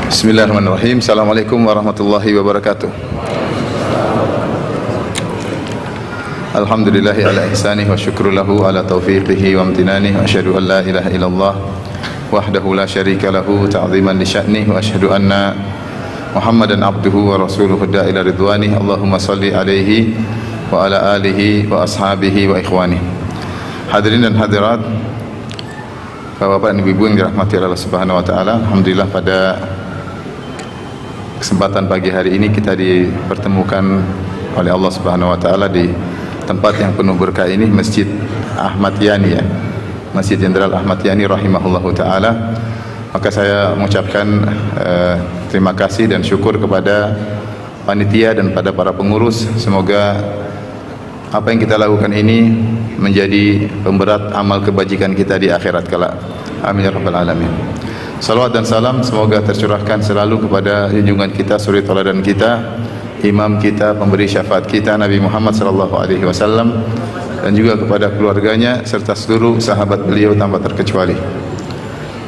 Bismillahirrahmanirrahim. Assalamualaikum warahmatullahi wabarakatuh. Alhamdulillahi ala ihsanih wa syukru lahu ala taufiqihi wa amtinanih wa asyhadu an la ilaha illallah wahdahu la syarika lahu ta'ziman li sya'nih wa asyhadu anna Muhammadan abduhu wa rasuluhu da'ila ridwanih. Allahumma salli alaihi wa ala alihi wa ashabihi wa ikhwanih. Hadirin dan hadirat, Bapak-bapak dan ibu-ibu yang dirahmati Allah Subhanahu wa taala, alhamdulillah pada kesempatan pagi hari ini kita dipertemukan oleh Allah Subhanahu wa taala di tempat yang penuh berkah ini, Masjid Ahmad Yani, ya. Masjid Jenderal Ahmad Yani rahimahullahu taala. Maka saya mengucapkan terima kasih dan syukur kepada panitia dan pada para pengurus. Semoga apa yang kita lakukan ini menjadi pemberat amal kebajikan kita di akhirat kelak. Amin ya rabbal alamin. Salawat dan salam semoga tercurahkan selalu kepada junjungan kita, suri tauladan kita, imam kita, pemberi syafaat kita, Nabi Muhammad sallallahu alaihi wasallam, dan juga kepada keluarganya serta seluruh sahabat beliau tanpa terkecuali.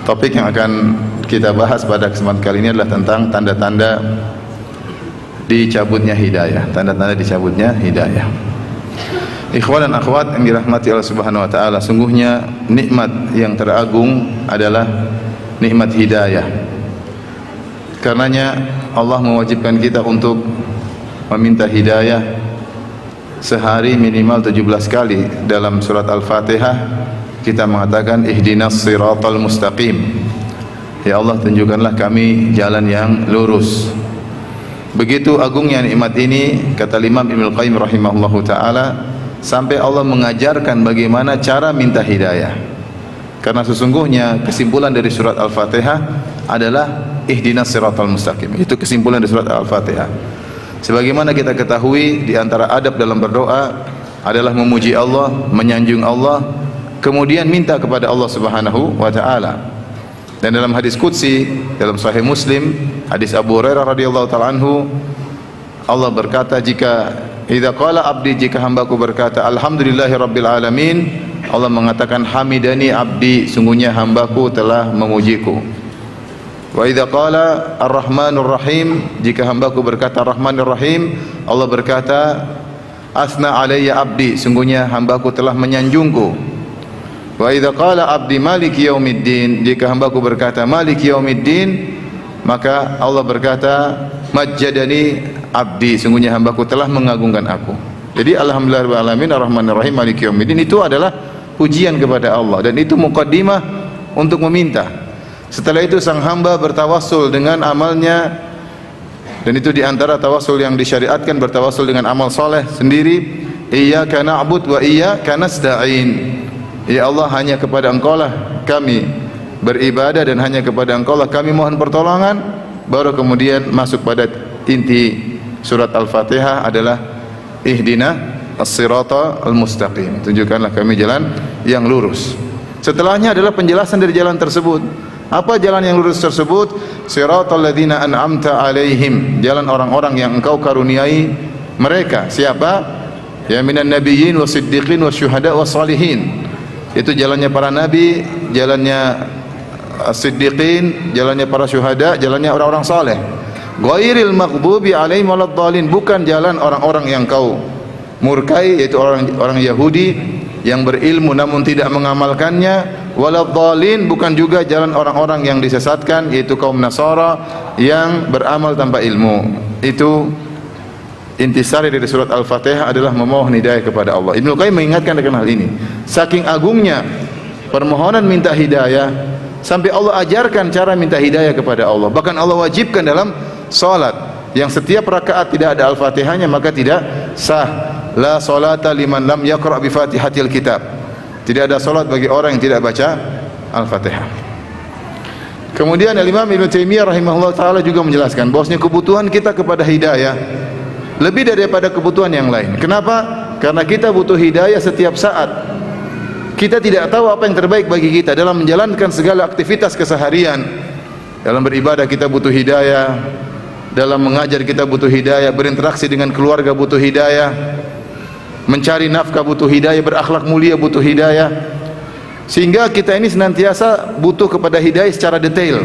Topik yang akan kita bahas pada kesempatan kali ini adalah tentang tanda-tanda dicabutnya hidayah. Tanda-tanda dicabutnya hidayah. Ikhwan dan akhwat yang dirahmati Allah Subhanahu wa taala, sungguhnya nikmat yang teragung adalah nikmat hidayah. Karenanya Allah mewajibkan kita untuk meminta hidayah sehari minimal 17 kali. Dalam surat Al-Fatihah kita mengatakan ihdinas siratal mustaqim. Ya Allah, tunjukkanlah kami jalan yang lurus. Begitu agungnya nikmat ini, kata Imam Ibnu Qayyim rahimahullahu taala, sampai Allah mengajarkan bagaimana cara minta hidayah. Karena sesungguhnya kesimpulan dari surat Al-Fatihah adalah ihdinas siratal mustaqim. Itu kesimpulan dari surat Al-Fatihah. Sebagaimana kita ketahui, di antara adab dalam berdoa adalah memuji Allah, menyanjung Allah, kemudian minta kepada Allah Subhanahu wa taala. Dan dalam hadis qudsi dalam Sahih Muslim, hadis Abu Hurairah radhiyallahu taala anhu, Allah berkata, idza qala abdi, jika hambaku berkata alhamdulillahi rabbil alamin, Allah mengatakan hamidani abdi, sungguhnya hambaku telah memujiku. Wa idza qala ar-rahmanur rahim, jika hambaku berkata rahmanir rahim, Allah berkata asna alayya abdi, sungguhnya hambaku telah menyanjungku. Wa idza qala abdi maliki yaumiddin, jika hambaku berkata maliki yaumiddin, maka Allah berkata majjadani abdi, sungguhnya hambaku telah mengagungkan aku. Jadi alhamdulillahirabbil alamin arrahmanir rahim maliki yaumiddin itu adalah pujian kepada Allah, dan itu muqaddimah untuk meminta. Setelah itu sang hamba bertawassul dengan amalnya, dan itu diantara tawassul yang disyariatkan, bertawassul dengan amal soleh sendiri. Iyyaka na'bud wa iyyaka nasta'in. Ya Allah, hanya kepada Engkau lah kami beribadah dan hanya kepada Engkau lah kami mohon pertolongan. Baru kemudian masuk pada inti surat Al-Fatihah adalah ihdina as-sirata al-mustaqim, tunjukkanlah kami jalan yang lurus. Setelahnya adalah penjelasan dari jalan tersebut. Apa jalan yang lurus tersebut? Siratal ladzina an'amta alaihim, jalan orang-orang yang Engkau karuniai mereka. Siapa? Ya minan nabiyyin wasiddiqin wasyuhada wassalihin. Itu jalannya para nabi, jalannya as-siddiqin, jalannya para syuhada, jalannya orang-orang saleh. Ghairil maghdubi alaihim waladdallin, bukan jalan orang-orang yang Kau murkai, yaitu orang Yahudi yang berilmu namun tidak mengamalkannya. Waladdallin, bukan juga jalan orang-orang yang disesatkan, yaitu kaum Nasara yang beramal tanpa ilmu. Itu intisari dari surat Al-Fatihah adalah memohon hidayah kepada Allah. Ibnu Qayyim mengingatkan akan hal ini. Saking agungnya permohonan minta hidayah, sampai Allah ajarkan cara minta hidayah kepada Allah. Bahkan Allah wajibkan dalam salat yang setiap rakaat tidak ada Al-Fatihahnya maka tidak sah. La salata liman lam yaqra bi Fatihatil kitab. Tidak ada salat bagi orang yang tidak baca Al-Fatihah. Kemudian Imam Ibnu Taimiyah rahimahullah taala juga menjelaskan bahwasanya kebutuhan kita kepada hidayah lebih daripada kebutuhan yang lain. Kenapa? Karena kita butuh hidayah setiap saat. Kita tidak tahu apa yang terbaik bagi kita dalam menjalankan segala aktivitas keseharian. Dalam beribadah kita butuh hidayah, dalam mengajar kita butuh hidayah, berinteraksi dengan keluarga butuh hidayah, mencari nafkah butuh hidayah, berakhlak mulia butuh hidayah. Sehingga kita ini senantiasa butuh kepada hidayah secara detail.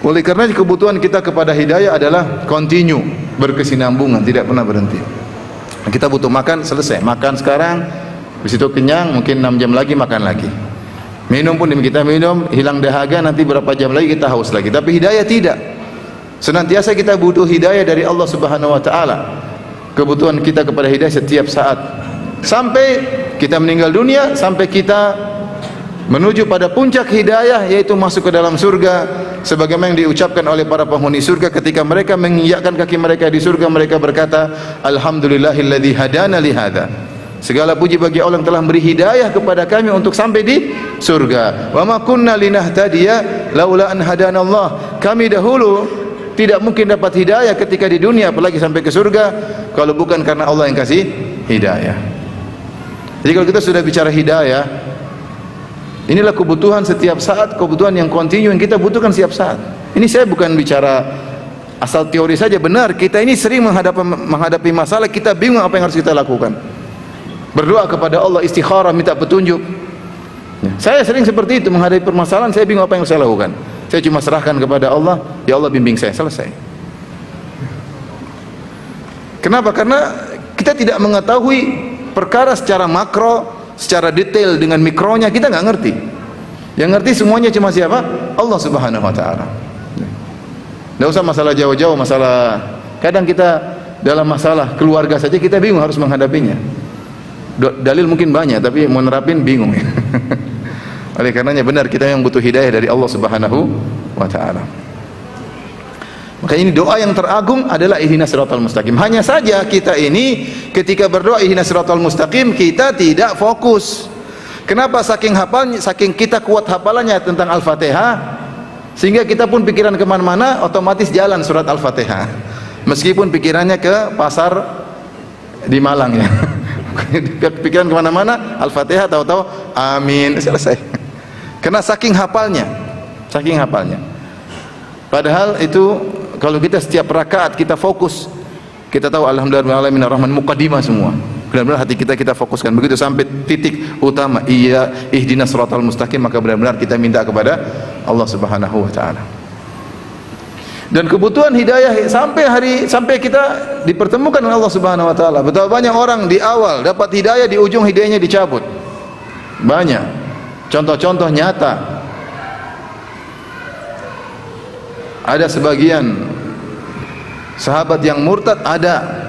Oleh karena kebutuhan kita kepada hidayah adalah continue, berkesinambungan, tidak pernah berhenti. Kita butuh makan, selesai. Makan sekarang, di situ kenyang, mungkin 6 jam lagi makan lagi. Minum pun kita minum, hilang dahaga, nanti berapa jam lagi kita haus lagi. Tapi hidayah tidak. Senantiasa kita butuh hidayah dari Allah Subhanahu wa taala. Kebutuhan kita kepada hidayah setiap saat. Sampai kita meninggal dunia, sampai kita menuju pada puncak hidayah, yaitu masuk ke dalam surga, sebagaimana yang diucapkan oleh para penghuni surga ketika mereka menginjakkan kaki mereka di surga, mereka berkata, alhamdulillahilladzi hadana li hadza. Segala puji bagi Allah yang telah memberi hidayah kepada kami untuk sampai di surga. Wa ma kunna linahtadiya laula an hadanallah. Kami dahulu tidak mungkin dapat hidayah ketika di dunia, apalagi sampai ke surga, kalau bukan karena Allah yang kasih hidayah. Jadi kalau kita sudah bicara hidayah, inilah kebutuhan setiap saat, kebutuhan yang kontinu yang kita butuhkan setiap saat. Ini saya bukan bicara asal teori saja, benar kita ini sering menghadapi masalah, kita bingung apa yang harus kita lakukan. Berdoa kepada Allah, istikharah, minta petunjuk. Saya sering seperti itu, menghadapi permasalahan saya bingung apa yang saya lakukan. Saya cuma serahkan kepada Allah, ya Allah bimbing saya, selesai. Kenapa? Karena kita tidak mengetahui perkara secara makro, secara detail dengan mikronya, kita nggak ngerti. Yang ngerti semuanya cuma siapa? Allah Subhanahu wa taala. Nggak usah masalah jauh-jauh, masalah kadang kita dalam masalah keluarga saja kita bingung harus menghadapinya. Dalil mungkin banyak, tapi mau nerapin bingung. Oleh karenanya benar kita yang butuh hidayah dari Allah Subhanahu wa taala. Maka ini doa yang teragung adalah ihdinas siratal mustaqim. Hanya saja kita ini ketika berdoa ihdinas siratal mustaqim kita tidak fokus. Kenapa? Saking hafalnya, saking kita kuat hafalannya tentang Al-Fatihah, sehingga kita pun pikiran kemana-mana otomatis jalan surat Al-Fatihah. Meskipun pikirannya ke pasar di Malang ya. Pikiran kemana-mana Al-Fatihah, tahu-tahu amin, selesai. Karena saking hafalnya, saking hafalnya. Padahal itu kalau kita setiap rakaat kita fokus, kita tahu alhamdulillahirabbil alamin muqaddimah semua. Benar-benar hati kita fokuskan. Begitu sampai titik utama, iya ihdinas siratal mustaqim, maka benar-benar kita minta kepada Allah Subhanahu wa taala. Dan kebutuhan hidayah sampai kita dipertemukan dengan Allah Subhanahu wa taala. Betapa banyak orang di awal dapat hidayah, di ujung hidayahnya dicabut. Banyak. Contoh-contoh nyata. Ada sebagian sahabat yang murtad, ada.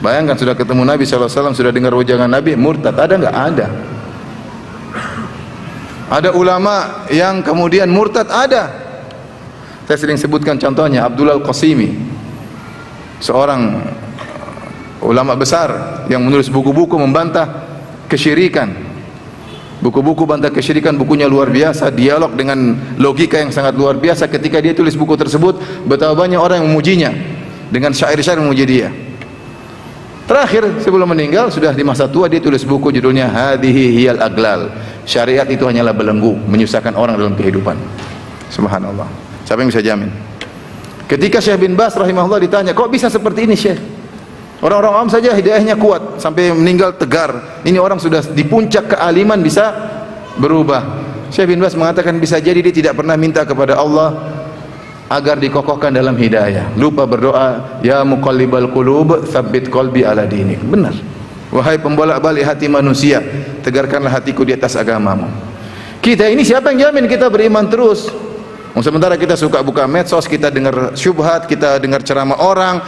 Bayangkan sudah ketemu Nabi SAW, sudah dengar ujangan Nabi, murtad, ada enggak? Ada. Ada ulama yang kemudian murtad, ada. Saya sering sebutkan contohnya Abdullah Al-Qasimi, seorang ulama besar yang menulis buku-buku membantah kesyirikan. Buku-buku bantah kesyirikan, bukunya luar biasa, dialog dengan logika yang sangat luar biasa. Ketika dia tulis buku tersebut, betapa banyak orang yang memujinya dengan syair-syair memuji dia. Terakhir sebelum meninggal, sudah di masa tua, dia tulis buku judulnya Hadhihi Hiyal Aglal. Syariat itu hanyalah belenggu, menyusahkan orang dalam kehidupan. Subhanallah. Siapa yang bisa jamin? Ketika Syekh bin Baz rahimahullah ditanya, kok bisa seperti ini Syekh? Orang-orang awam saja hidayahnya kuat sampai meninggal tegar. Ini orang sudah di puncak kealiman bisa berubah. Syekh bin Baz mengatakan bisa jadi dia tidak pernah minta kepada Allah agar dikokohkan dalam hidayah. Lupa berdoa, ya muqallibal qulub, tsabbit qalbi ala dinik. Benar. Wahai pembolak-balik hati manusia, tegarkanlah hatiku di atas agamamu. Kita ini siapa yang jamin kita beriman terus? Sementara kita suka buka medsos, kita dengar syubhat, kita dengar ceramah orang,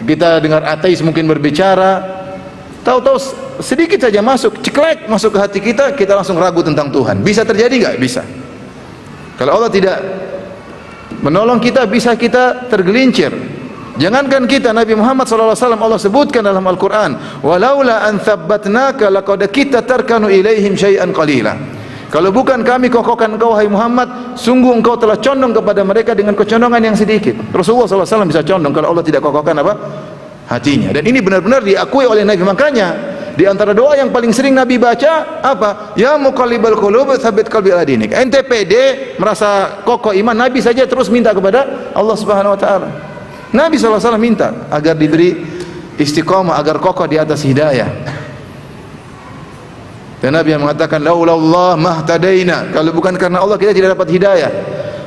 kita dengar ateis mungkin berbicara, tahu-tahu sedikit saja masuk, ceklek masuk ke hati kita, kita langsung ragu tentang Tuhan. Bisa terjadi nggak? Bisa. Kalau Allah tidak menolong kita, bisa kita tergelincir. Jangankan kita, Nabi Muhammad SAW Allah sebutkan dalam Al-Quran, walaula an thabbatnaka laqad kita tarkanu ilaihim syai'an qalila. Kalau bukan kami kokohkan engkau wahai Muhammad, sungguh engkau telah condong kepada mereka dengan kecondongan yang sedikit. Rasulullah SAW bisa condong kalau Allah tidak kokohkan apa? Hatinya. Dan ini benar-benar diakui oleh Nabi. Makanya di antara doa yang paling sering Nabi baca apa? Ya muqallibal qulub tsabbit qalbi ala dinik. Ente pede merasa kokoh iman, Nabi saja terus minta kepada Allah Subhanahu wa taala. Nabi SAW minta agar diberi istiqamah, agar kokoh di atas hidayah. Dan Nabi yang mengatakan laulallah mahtadaina, kalau bukan karena Allah kita tidak dapat hidayah.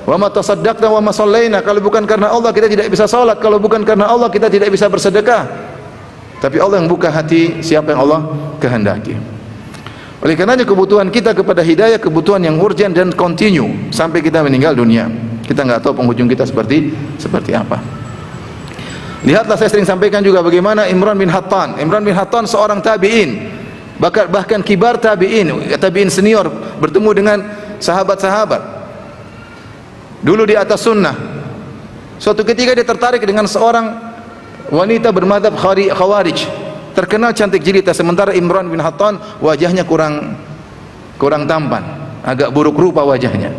Wa ma tasaddaqna wa ma shallaina. Kalau bukan karena Allah kita tidak bisa salat, kalau bukan karena Allah kita tidak bisa bersedekah. Tapi Allah yang buka hati siapa yang Allah kehendaki. Oleh karenanya kebutuhan kita kepada hidayah kebutuhan yang urgent dan continue sampai kita meninggal dunia. Kita enggak tahu penghujung kita seperti apa. Lihatlah, saya sering sampaikan juga bagaimana Imran bin Hattan. Imran bin Hattan seorang tabi'in, bahkan kibar tabi'in senior, bertemu dengan sahabat-sahabat. Dulu di atas sunnah. Suatu ketika dia tertarik dengan seorang wanita bermadzhab Khawarij, terkenal cantik jelita, sementara Imran bin Hattan wajahnya kurang tampan, agak buruk rupa wajahnya.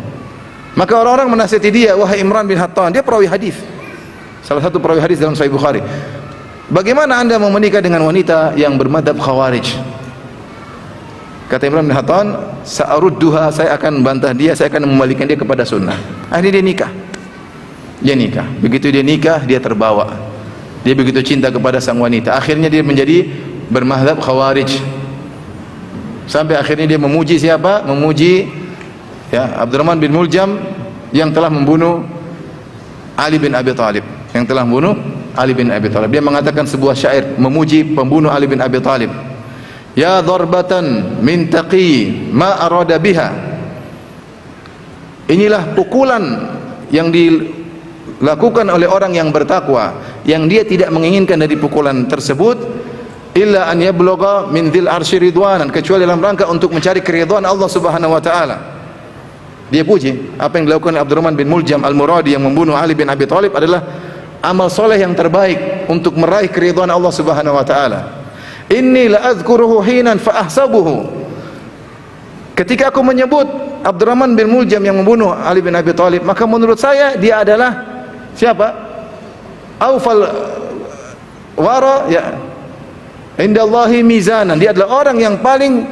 Maka orang-orang menasihati dia, wahai Imran bin Hattan, dia perawi hadis, salah satu perawi hadis dalam Sahih Bukhari, bagaimana anda mau menikah dengan wanita yang bermadzhab Khawarij? Kata Imran bin Hattan, sa'arudduha, saya akan bantah dia, saya akan membalikan dia kepada sunnah. Akhirnya dia nikah. Begitu dia nikah, dia terbawa, dia begitu cinta kepada sang wanita, akhirnya dia menjadi bermadzhab Khawarij. Sampai akhirnya dia memuji siapa? Memuji Abdurrahman bin Muljam yang telah membunuh Ali bin Abi Thalib, Dia mengatakan sebuah syair memuji pembunuh Ali bin Abi Thalib. Ya darbatan min taqi ma arada biha. Inilah pukulan yang dilakukan oleh orang yang bertakwa, yang dia tidak menginginkan dari pukulan tersebut, illa an yablugha min dzil arsy ridwanan, kecuali dalam rangka untuk mencari keridhaan Allah Subhanahu wa taala. Dia puji apa yang dilakukan Abdurrahman bin Muljam Al-Muradi yang membunuh Ali bin Abi Thalib adalah amal soleh yang terbaik untuk meraih keridhaan Allah Subhanahu wa taala. Inni la azkuruhu hinan fa ahsabuhu. Ketika aku menyebut Abdurrahman bin Muljam yang membunuh Ali bin Abi Thalib, maka menurut saya dia adalah siapa? Aufal wara ya indallahi mizanan. Dia adalah orang yang paling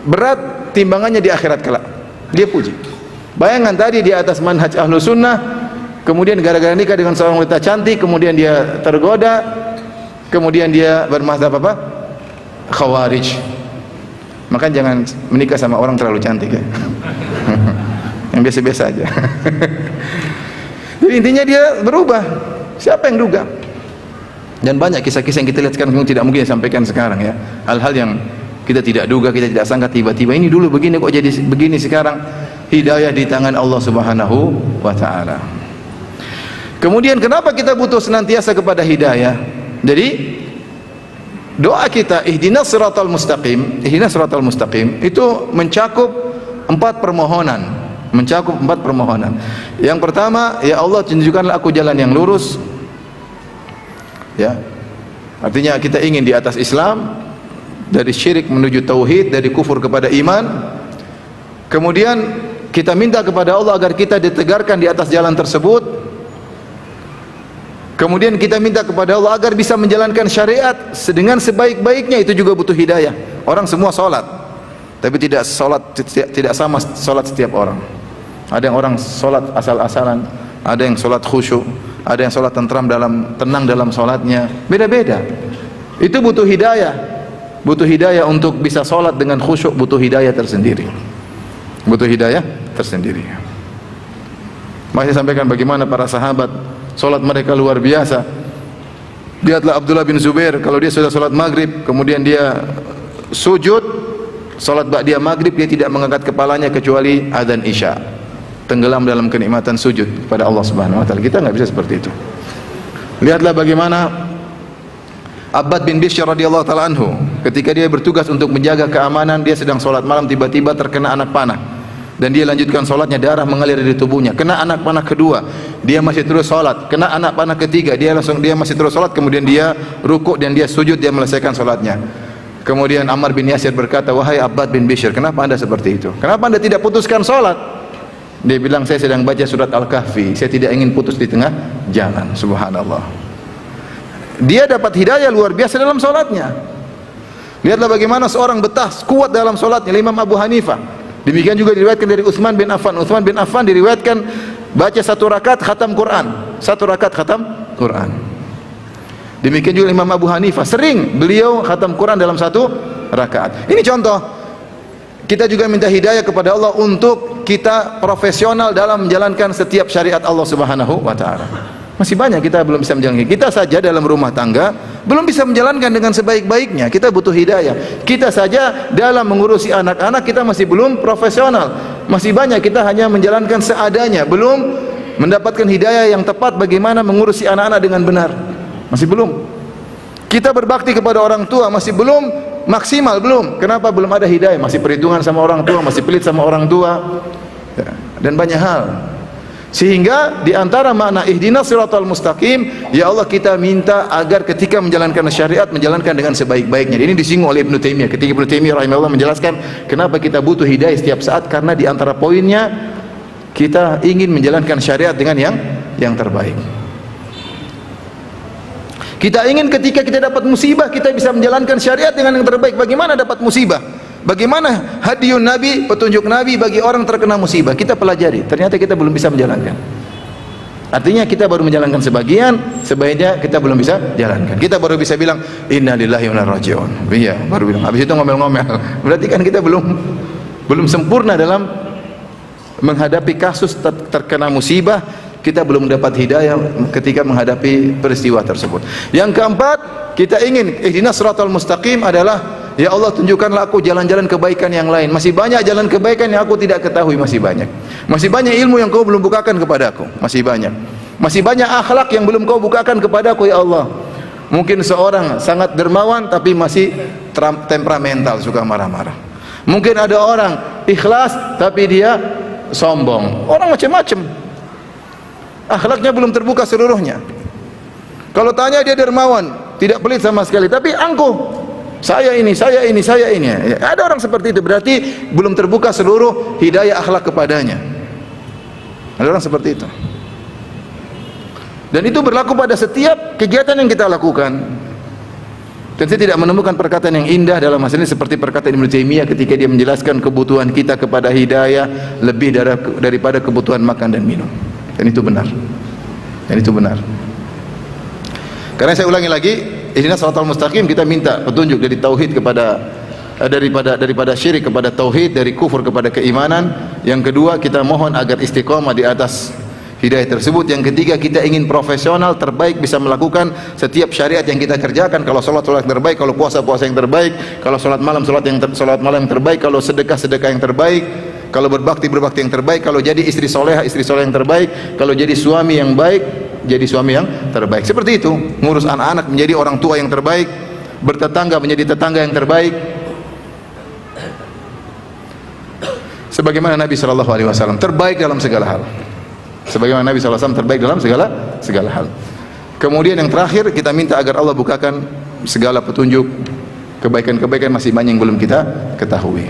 berat timbangannya di akhirat kelak. Dia puji. Bayangkan tadi di atas manhaj ahlu sunnah, kemudian gara-gara nikah dengan seorang wanita cantik, kemudian dia tergoda, kemudian dia bermadzhab apa? Khawarij. Maka jangan menikah sama orang terlalu cantik ya. Yang biasa-biasa aja. Jadi intinya dia berubah. Siapa yang duga? Dan banyak kisah-kisah yang kita lihat sekarang yang tidak mungkin disampaikan sekarang ya. Hal-hal yang kita tidak duga, kita tidak sangka, tiba-tiba ini dulu begini kok jadi begini sekarang. Hidayah di tangan Allah Subhanahu wa taala. Kemudian kenapa kita butuh senantiasa kepada hidayah? Jadi doa kita ihdinas siratal mustaqim, itu mencakup 4 permohonan. Yang pertama, ya Allah tunjukkanlah aku jalan yang lurus. Ya. Artinya kita ingin di atas Islam, dari syirik menuju tauhid, dari kufur kepada iman. Kemudian kita minta kepada Allah agar kita ditegarkan di atas jalan tersebut. Kemudian kita minta kepada Allah agar bisa menjalankan syariat dengan sebaik-baiknya. Itu juga butuh hidayah. Orang semua sholat, tapi tidak sama sholat setiap orang. Ada yang orang sholat asal-asalan, ada yang sholat khusyuk, ada yang sholat tenang dalam sholatnya. Beda-beda. Itu butuh hidayah. Butuh hidayah untuk bisa sholat dengan khusyuk, butuh hidayah tersendiri. Masih sampaikan bagaimana para sahabat solat mereka luar biasa. Lihatlah Abdullah bin Zubair, kalau dia sudah solat maghrib, kemudian dia sujud solat ba'diyah maghrib, dia tidak mengangkat kepalanya kecuali adzan isya, tenggelam dalam kenikmatan sujud kepada Allah Subhanahu wa taala. Kita nggak bisa seperti itu. Lihatlah bagaimana Abbad bin Bishr radhiyallahu taala anhu, ketika dia bertugas untuk menjaga keamanan, dia sedang solat malam, tiba-tiba terkena anak panah. Dan dia lanjutkan solatnya, darah mengalir dari tubuhnya. Kena anak panah kedua, dia masih terus solat. Kena anak panah ketiga, dia masih terus solat. Kemudian dia rukuk dan dia sujud, dia melesaikan solatnya. Kemudian Ammar bin Yasir berkata, wahai Abbad bin Bishr, kenapa anda seperti itu? Kenapa anda tidak putuskan solat? Dia bilang, saya sedang baca surat Al-Kahfi, saya tidak ingin putus di tengah jalan. Subhanallah. Dia dapat hidayah luar biasa dalam solatnya. Lihatlah bagaimana seorang betah kuat dalam solatnya, Imam Abu Hanifah. Demikian juga diriwayatkan dari Utsman bin Affan. Utsman bin Affan diriwayatkan baca 1 rakaat khatam Quran. Demikian juga Imam Abu Hanifah, sering beliau khatam Quran dalam 1 rakaat. Ini contoh. Kita juga minta hidayah kepada Allah untuk kita profesional dalam menjalankan setiap syariat Allah Subhanahu wa taala. Masih banyak kita belum bisa menjalankan. Kita saja dalam rumah tangga belum bisa menjalankan dengan sebaik-baiknya. Kita butuh hidayah. Kita saja dalam mengurusi anak-anak kita masih belum profesional. Masih banyak kita hanya menjalankan seadanya, belum mendapatkan hidayah yang tepat bagaimana mengurusi anak-anak dengan benar. Masih belum. Kita berbakti kepada orang tua masih belum maksimal, belum. Kenapa? Belum ada hidayah, masih perhitungan sama orang tua, masih pelit sama orang tua, dan banyak hal. Sehingga di antara makna ihdinas siratal mustaqim, ya Allah kita minta agar ketika menjalankan syariat menjalankan dengan sebaik-baiknya. Ini disinggung oleh Ibnu Taimiyah. Ketika Ibnu Taimiyah rahimahullah menjelaskan kenapa kita butuh hidayah setiap saat, karena di antara poinnya kita ingin menjalankan syariat dengan yang terbaik. Kita ingin ketika kita dapat musibah kita bisa menjalankan syariat dengan yang terbaik. Bagaimana dapat musibah? Bagaimana hadiun Nabi, petunjuk Nabi bagi orang terkena musibah? Kita pelajari. Ternyata kita belum bisa menjalankan. Artinya kita baru menjalankan sebagian, sebaiknya kita belum bisa jalankan. Kita baru bisa bilang inna lillahi wa inna ilaihi raji'un. Iya, baru bilang. Habis itu ngomel-ngomel. Berarti kan kita belum sempurna dalam menghadapi kasus terkena musibah. Kita belum mendapat hidayah ketika menghadapi peristiwa tersebut. Yang keempat, kita ingin ihdinas siratal mustaqim adalah ya Allah tunjukkanlah aku jalan-jalan kebaikan yang lain. Masih banyak jalan kebaikan yang aku tidak ketahui, masih banyak. Masih banyak ilmu yang kau belum bukakan kepadaku, masih banyak. Masih banyak akhlak yang belum kau bukakan kepadaku ya Allah. Mungkin seorang sangat dermawan tapi masih temperamental, suka marah-marah. Mungkin ada orang ikhlas tapi dia sombong. Orang macam-macam. Akhlaknya belum terbuka seluruhnya. Kalau tanya dia dermawan, tidak pelit sama sekali, tapi angkuh. Saya ini. Ada orang seperti itu, berarti belum terbuka seluruh hidayah akhlak kepadanya. Ada orang seperti itu. Dan itu berlaku pada setiap kegiatan yang kita lakukan. Dan saya tidak menemukan perkataan yang indah dalam masalah ini seperti perkataan Ibnu Taimiyah ketika dia menjelaskan kebutuhan kita kepada hidayah lebih daripada kebutuhan makan dan minum. Dan itu benar. Karena saya ulangi lagi, ihdinas siratal mustaqim kita minta petunjuk dari tauhid kepada daripada syirik kepada tauhid, dari kufur kepada keimanan. Yang kedua, kita mohon agar istiqomah di atas hidayah tersebut. Yang ketiga, kita ingin profesional terbaik bisa melakukan setiap syariat yang kita kerjakan. Kalau salat yang terbaik, kalau puasa yang terbaik, kalau salat malam yang terbaik, kalau sedekah yang terbaik, kalau berbakti yang terbaik, kalau jadi istri soleh yang terbaik, kalau jadi suami yang baik, jadi suami yang terbaik. Seperti itu, ngurus anak-anak menjadi orang tua yang terbaik, bertetangga menjadi tetangga yang terbaik. Sebagaimana Nabi sallallahu alaihi wasallam terbaik dalam segala hal. Sebagaimana Nabi sallallahu alaihi wasallam terbaik dalam segala hal. Kemudian yang terakhir, kita minta agar Allah bukakan segala petunjuk kebaikan-kebaikan masih banyak yang belum kita ketahui.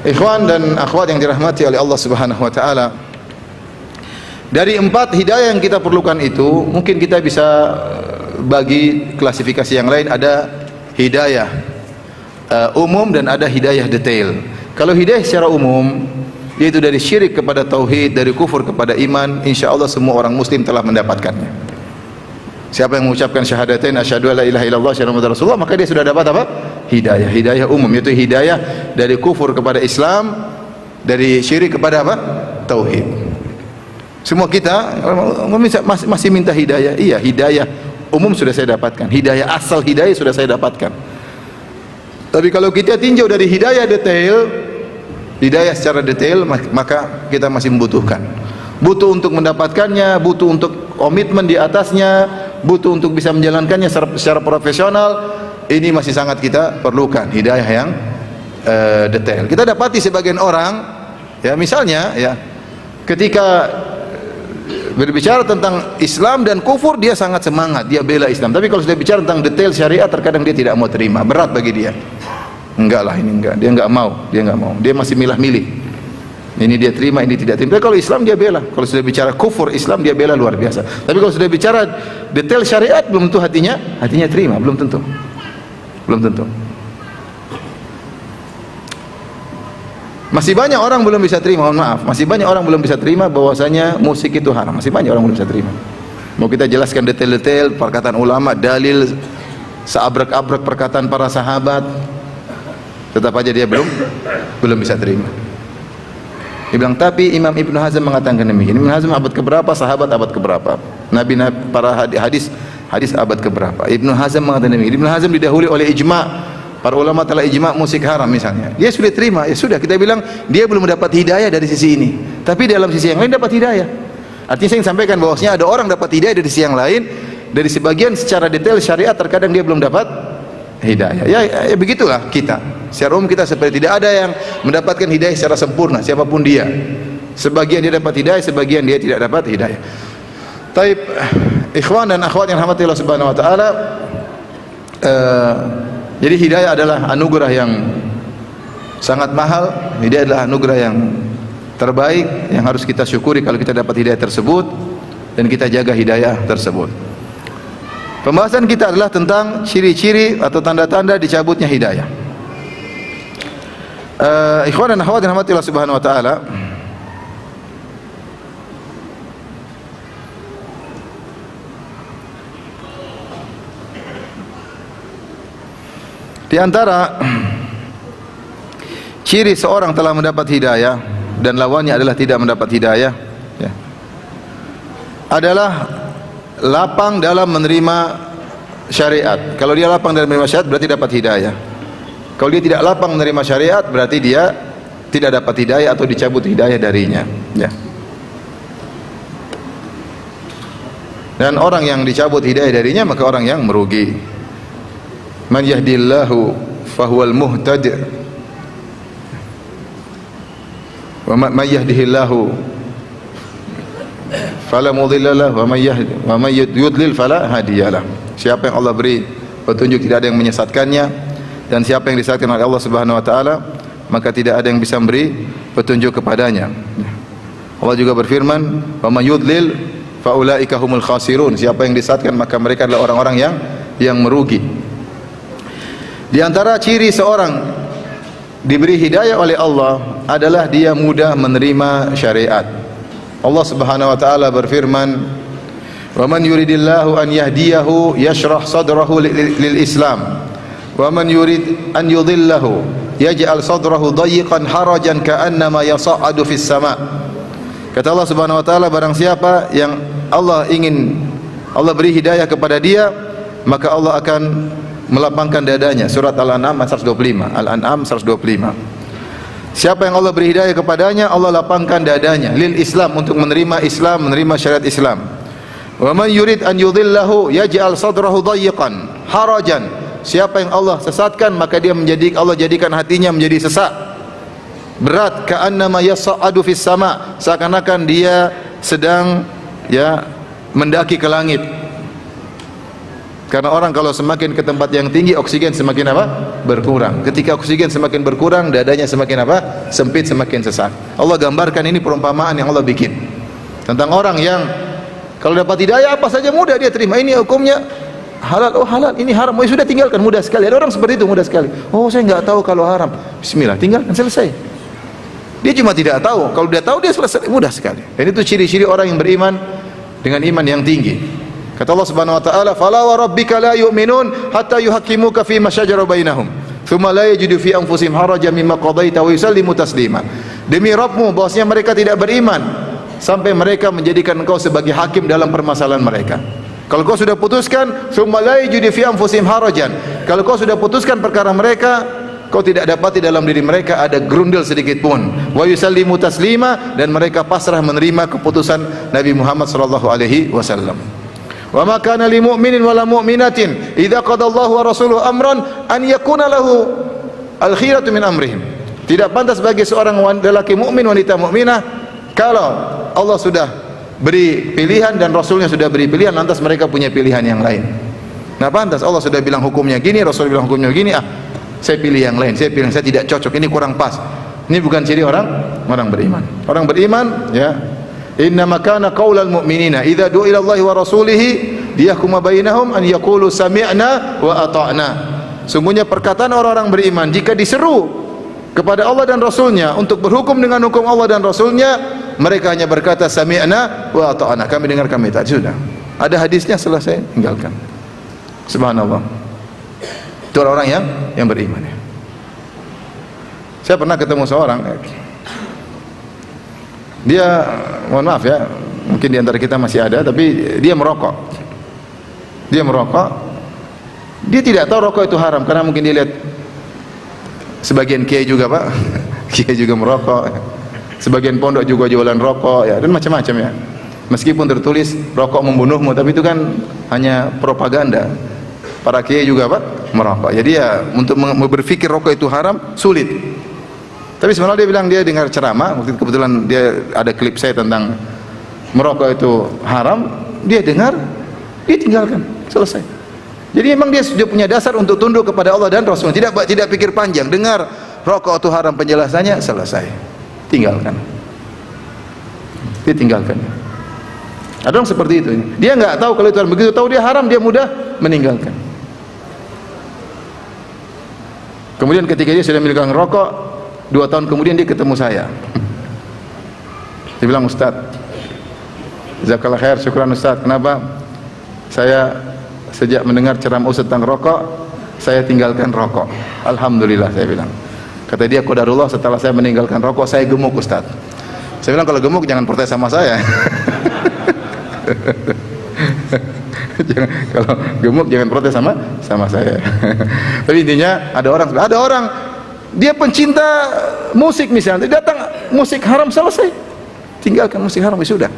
Ikhwan dan akhwat yang dirahmati oleh Allah Subhanahu wa taala, dari 4 hidayah yang kita perlukan itu, mungkin kita bisa bagi klasifikasi yang lain. Ada hidayah umum dan ada hidayah detail. Kalau hidayah secara umum, yaitu dari syirik kepada tauhid, dari kufur kepada iman, insya Allah semua orang muslim telah mendapatkannya. Siapa yang mengucapkan syahadatain asyhadu alla ilaha illallah asyhadu anna muhammadar rasulullah, maka dia sudah dapat apa? Hidayah umum, yaitu hidayah dari kufur kepada Islam, dari syirik kepada apa? Tauhid. Semua kita masih minta hidayah. Iya, hidayah umum sudah saya dapatkan, hidayah asal hidayah sudah saya dapatkan. Tapi kalau kita tinjau dari hidayah detail, hidayah secara detail, maka kita masih membutuhkan. Butuh untuk mendapatkannya, butuh untuk komitmen di atasnya, butuh untuk bisa menjalankannya secara profesional. Ini masih sangat kita perlukan hidayah yang detail. Kita dapati sebagian orang, ya misalnya, ya ketika berbicara tentang Islam dan kufur dia sangat semangat, dia bela Islam. Tapi kalau sudah bicara tentang detail syariat, terkadang dia tidak mau terima, berat bagi dia. Enggak lah, ini enggak, dia enggak mau, dia masih milah-milih. Ini dia terima, ini tidak terima. Tapi kalau Islam dia bela. Kalau sudah bicara kufur Islam dia bela luar biasa. Tapi kalau sudah bicara detail syariat, belum tentu hatinya terima, belum tentu. Masih banyak orang belum bisa terima, mohon maaf. Masih banyak orang belum bisa terima bahwasanya musik itu haram. Masih banyak orang belum bisa terima. Mau kita jelaskan detail-detail perkataan ulama, dalil, seabrek-abrek perkataan para sahabat. tetap aja dia belum bisa terima. Dia bilang, tapi Imam Ibnu Hazm mengatakan demikian. Ibnu Hazm abad keberapa? Sahabat abad keberapa? Nabi para hadis abad keberapa? Ibnu Hazm mengatakan demikian. Ibnu Hazm didahului oleh ijma'. Para ulama telah ijma' musik haram misalnya. Dia sudah terima, ya sudah, kita bilang dia belum mendapat hidayah dari sisi ini. Tapi dalam sisi yang lain dapat hidayah. Artinya saya ingin sampaikan bahwasanya ada orang dapat hidayah dari sisi yang lain, dari sebagian secara detail syariat terkadang dia belum dapat hidayah. Ya begitulah kita. Secara umum kita seperti tidak ada yang mendapatkan hidayah secara sempurna, siapapun dia. Sebagian dia dapat hidayah, sebagian dia tidak dapat hidayah. Taib, ikhwan dan akhwat yang rahmati Allah Subhanahu wa taala, jadi hidayah adalah anugerah yang sangat mahal. Hidayah adalah anugerah yang terbaik yang harus kita syukuri kalau kita dapat hidayah tersebut dan kita jaga hidayah tersebut. Pembahasan kita adalah tentang ciri-ciri atau tanda-tanda dicabutnya hidayah. Ikhwan dan akhwat yang rahmati Allah Subhanahu wa taala, di antara ciri seorang telah mendapat hidayah dan lawannya adalah tidak mendapat hidayah, ya, adalah lapang dalam menerima syariat. Kalau dia lapang dalam menerima syariat berarti dapat hidayah. Kalau dia tidak lapang menerima syariat berarti dia tidak dapat hidayah atau dicabut hidayah darinya, ya. Dan orang yang dicabut hidayah darinya maka orang yang merugi. Man yahdillahu fahuwal muhtad wa man yahdihillahu fala mudilla lahu wa man yudlil fala hadiyalah. Siapa yang Allah beri petunjuk tidak ada yang menyesatkannya, dan siapa yang disesatkan oleh Allah Subhanahu wa taala maka tidak ada yang bisa memberi petunjuk kepadanya. Allah juga berfirman, wa man yudlil fa ulaika humul khasirun. Siapa yang disesatkan maka mereka adalah orang-orang yang merugi. Di antara ciri seorang diberi hidayah oleh Allah adalah dia mudah menerima syariat. Allah Subhanahu wa taala berfirman, "Wa man yuridillahu an yahdiyahu yashrah sadrahu lil Islam, wa man yurid an yudhillahu yaj'al sadrahu dayiqan harajan ka'annama yas'adu fis sama'." Kata Allah Subhanahu wa taala, barang siapa yang Allah beri hidayah kepada dia, maka Allah akan melapangkan dadanya. Surat Al-An'am 125. Al-An'am 125. Siapa yang Allah beri hidayah kepadanya, Allah lapangkan dadanya lil Islam, untuk menerima Islam, menerima syariat Islam. Wa man yurid an yudhillahu yaj'al sadrahu dayiqan harajan. Siapa yang Allah sesatkan maka Allah jadikan hatinya menjadi sesak, berat, ka'annama yas'adu fis sama', seakan-akan dia sedang mendaki ke langit. Karena orang kalau semakin ke tempat yang tinggi, oksigen semakin berkurang. Ketika oksigen semakin berkurang, dadanya semakin sempit, semakin sesak. Allah gambarkan, ini perumpamaan yang Allah bikin tentang orang yang kalau dapat hidayah apa saja mudah dia terima. Ini hukumnya halal, oh halal, ini haram, oh sudah tinggalkan, mudah sekali. Ada orang seperti itu, mudah sekali. Oh saya nggak tahu kalau haram, bismillah, tinggalkan, selesai. Dia cuma tidak tahu. Kalau dia tahu dia selesai, mudah sekali. Dan itu ciri-ciri orang yang beriman dengan iman yang tinggi. Kata Allah Subhanahu wa taala, "Fala wa rabbika la yu'minun hatta yuhaqqimuka fi ma shajara bainahum, thumma la yajidu fi anfusihim harajan mimma qadaita wa yusallimu taslima." Demi Rabbmu bahwasanya mereka tidak beriman sampai mereka menjadikan engkau sebagai hakim dalam permasalahan mereka. Kalau kau sudah putuskan, thumma la yajidu fi anfusihim harajan, kalau kau sudah putuskan perkara mereka, kau tidak dapati dalam diri mereka ada grundel sedikit pun. Wa yusallimu taslima, dan mereka pasrah menerima keputusan Nabi Muhammad sallallahu alaihi wasallam. Wa ma kana lil mu'minin wala mu'minatin idza qada Allahu wa rasuluhu amran an yakuna lahu al khiyaratu min amrihim. Tidak pantas bagi seorang lelaki mukmin, wanita mukminah, kalau Allah sudah beri pilihan dan Rasulnya sudah beri pilihan lantas mereka punya pilihan yang lain. Nah pantas, Allah sudah bilang hukumnya gini, Rasul bilang hukumnya gini, saya pilih yang lain, saya tidak cocok, ini kurang pas. Ini bukan ciri orang beriman. Orang beriman, ya, innama kana qaulal mu'minina idza du'a ila Allahi wa rasulihi liyahkuma bainahum an yaqulu sami'na wa ata'na. Sungguhnya perkataan orang-orang beriman jika diseru kepada Allah dan Rasulnya untuk berhukum dengan hukum Allah dan Rasulnya, mereka hanya berkata sami'na wa ata'na, kami dengar, kami taat. Sudah ada hadisnya, selesai, tinggalkan. Subhanallah. Itu orang yang beriman, ya. Saya pernah ketemu seorang, dia, mohon maaf ya, mungkin di antara kita masih ada, tapi dia merokok. Dia merokok. Dia tidak tahu rokok itu haram karena mungkin dia lihat sebagian kiai juga, Pak. Kiai juga merokok. Sebagian pondok juga jualan rokok ya, dan macam-macam ya. Meskipun tertulis rokok membunuhmu, tapi itu kan hanya propaganda. Para kiai juga, Pak, merokok. Jadi ya untuk berpikir rokok itu haram sulit. Tapi sebenarnya dia bilang dia dengar ceramah, waktu itu kebetulan dia ada klip saya tentang merokok itu haram, dia dengar, dia tinggalkan, selesai. Jadi memang dia sudah punya dasar untuk tunduk kepada Allah dan Rasul. Tidak pikir panjang, dengar rokok itu haram penjelasannya, selesai, tinggalkan. Dia tinggalkan. Ada orang seperti itu. Dia nggak tahu kalau itu haram, begitu tahu dia haram, dia mudah meninggalkan. Kemudian ketika dia sudah meninggalkan rokok, 2 tahun kemudian dia ketemu saya. Dia bilang, Ustaz, jazakallah khair, syukran Ustaz. Kenapa? Saya sejak mendengar ceramah Ustaz tentang rokok, saya tinggalkan rokok. Alhamdulillah, saya bilang. Kata dia, qadarullah, setelah saya meninggalkan rokok, saya gemuk Ustaz. Saya bilang, kalau gemuk jangan protes sama saya. Kalau gemuk jangan protes sama saya. Tapi intinya ada orang dia pencinta musik misalnya, datang musik haram, selesai, tinggalkan musik haram, sudah.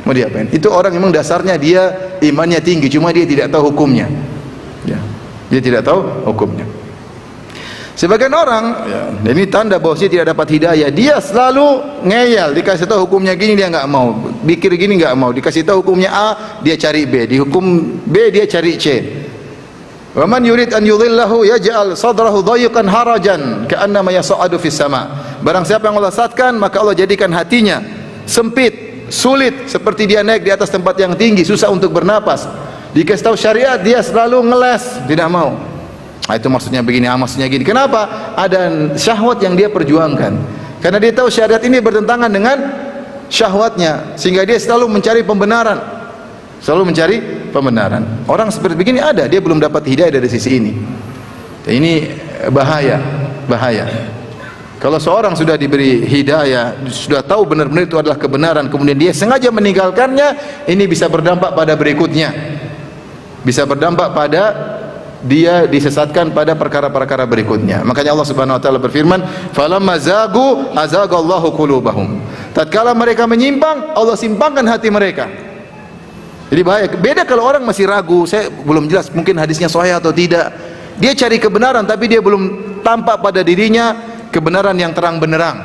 Mau diapain? Itu orang memang dasarnya dia imannya tinggi, cuma dia tidak tahu hukumnya ya. Dia tidak tahu hukumnya. Sebagian orang ya, ini tanda bahwa dia tidak dapat hidayah. Dia selalu ngeyel, dikasih tahu hukumnya gini dia nggak mau, pikir gini nggak mau, dikasih tahu hukumnya A dia cari B, di hukum B dia cari C. Wa man yurid an yudhillahu yaj'al sadrahu dhayiqan harajan ka'annama yas'adu fis sama. Barang siapa yang Allah sesatkan, maka Allah jadikan hatinya sempit, sulit, seperti dia naik di atas tempat yang tinggi, susah untuk bernapas. Dikasih tahu syariat, dia selalu ngeles, tidak mau. Nah, itu maksudnya begini, maksudnya gini. Kenapa? Ada syahwat yang dia perjuangkan. Karena dia tahu syariat ini bertentangan dengan syahwatnya, sehingga dia selalu mencari pembenaran. Selalu mencari pembenaran. Orang seperti begini ada, dia belum dapat hidayah dari sisi ini. Dan ini bahaya. Kalau seorang sudah diberi hidayah, sudah tahu benar-benar itu adalah kebenaran, kemudian dia sengaja meninggalkannya, ini bisa berdampak pada berikutnya. Bisa berdampak pada dia disesatkan pada perkara-perkara berikutnya. Makanya Allah Subhanahu wa taala berfirman, "Falamma zagu azagallahu qulubahum." Tatkala mereka menyimpang, Allah simpangkan hati mereka. Jadi bahaya. Beda kalau orang masih ragu, saya belum jelas mungkin hadisnya sahih atau tidak. Dia cari kebenaran tapi dia belum tampak pada dirinya kebenaran yang terang benderang.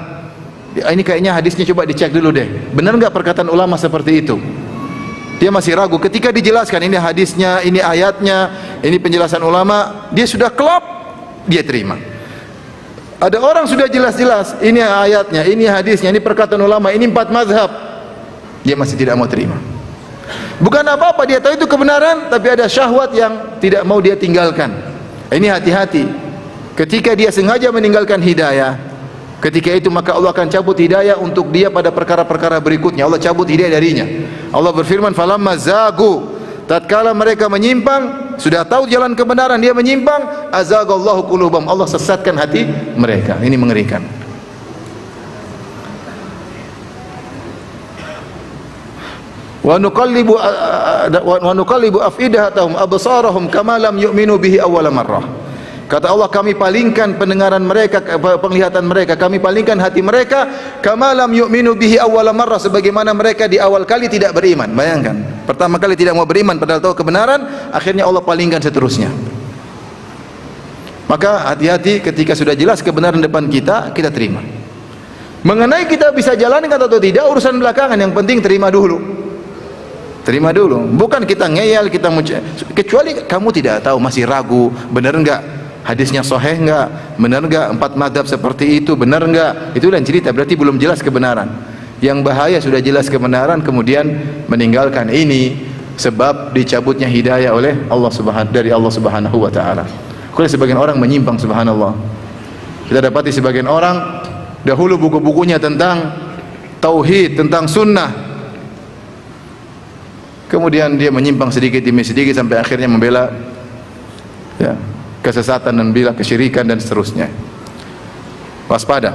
Ini kayaknya hadisnya coba dicek dulu deh. Benar enggak perkataan ulama seperti itu? Dia masih ragu. Ketika dijelaskan ini hadisnya, ini ayatnya, ini penjelasan ulama, dia sudah klop, dia terima. Ada orang sudah jelas-jelas, ini ayatnya, ini hadisnya, ini perkataan ulama, ini 4 mazhab, dia masih tidak mau terima. Bukan apa-apa, dia tahu itu kebenaran, tapi ada syahwat yang tidak mau dia tinggalkan. Ini hati-hati. Ketika dia sengaja meninggalkan hidayah, ketika itu maka Allah akan cabut hidayah untuk dia pada perkara-perkara berikutnya. Allah cabut hidayah darinya. Allah berfirman, "Falamma zagu." Tatkala mereka menyimpang, sudah tahu jalan kebenaran, dia menyimpang, azagallahu qulubahum. Allah sesatkan hati mereka. Ini mengerikan. Wa nuqallibu afidatahum absarahum kama lam yu'minu bihi awwala marrah. Kata Allah, kami palingkan pendengaran mereka, penglihatan mereka, kami palingkan hati mereka kama lam yu'minu bihi awwala marrah, sebagaimana mereka di awal kali tidak beriman. Bayangkan, pertama kali tidak mau beriman padahal tahu kebenaran, akhirnya Allah palingkan seterusnya. Maka hati-hati ketika sudah jelas kebenaran depan kita, kita terima. Mengenai kita bisa jalankan atau tidak urusan belakangan, yang penting terima dulu. Terima dulu, bukan kita ngeyel, kita kecuali kamu tidak tahu, masih ragu, benar enggak hadisnya sahih enggak, benar enggak 4 mazhab seperti itu, benar enggak, itu lain cerita, berarti belum jelas kebenaran. Yang bahaya sudah jelas kebenaran kemudian meninggalkan, ini sebab dicabutnya hidayah oleh Allah Subhanahu wa taala. Kalau sebagian orang menyimpang, subhanallah. Kita dapati sebagian orang dahulu buku-bukunya tentang tauhid, tentang sunnah, kemudian dia menyimpang sedikit demi sedikit sampai akhirnya membela ya, kesesatan dan membela kesyirikan dan seterusnya. waspada.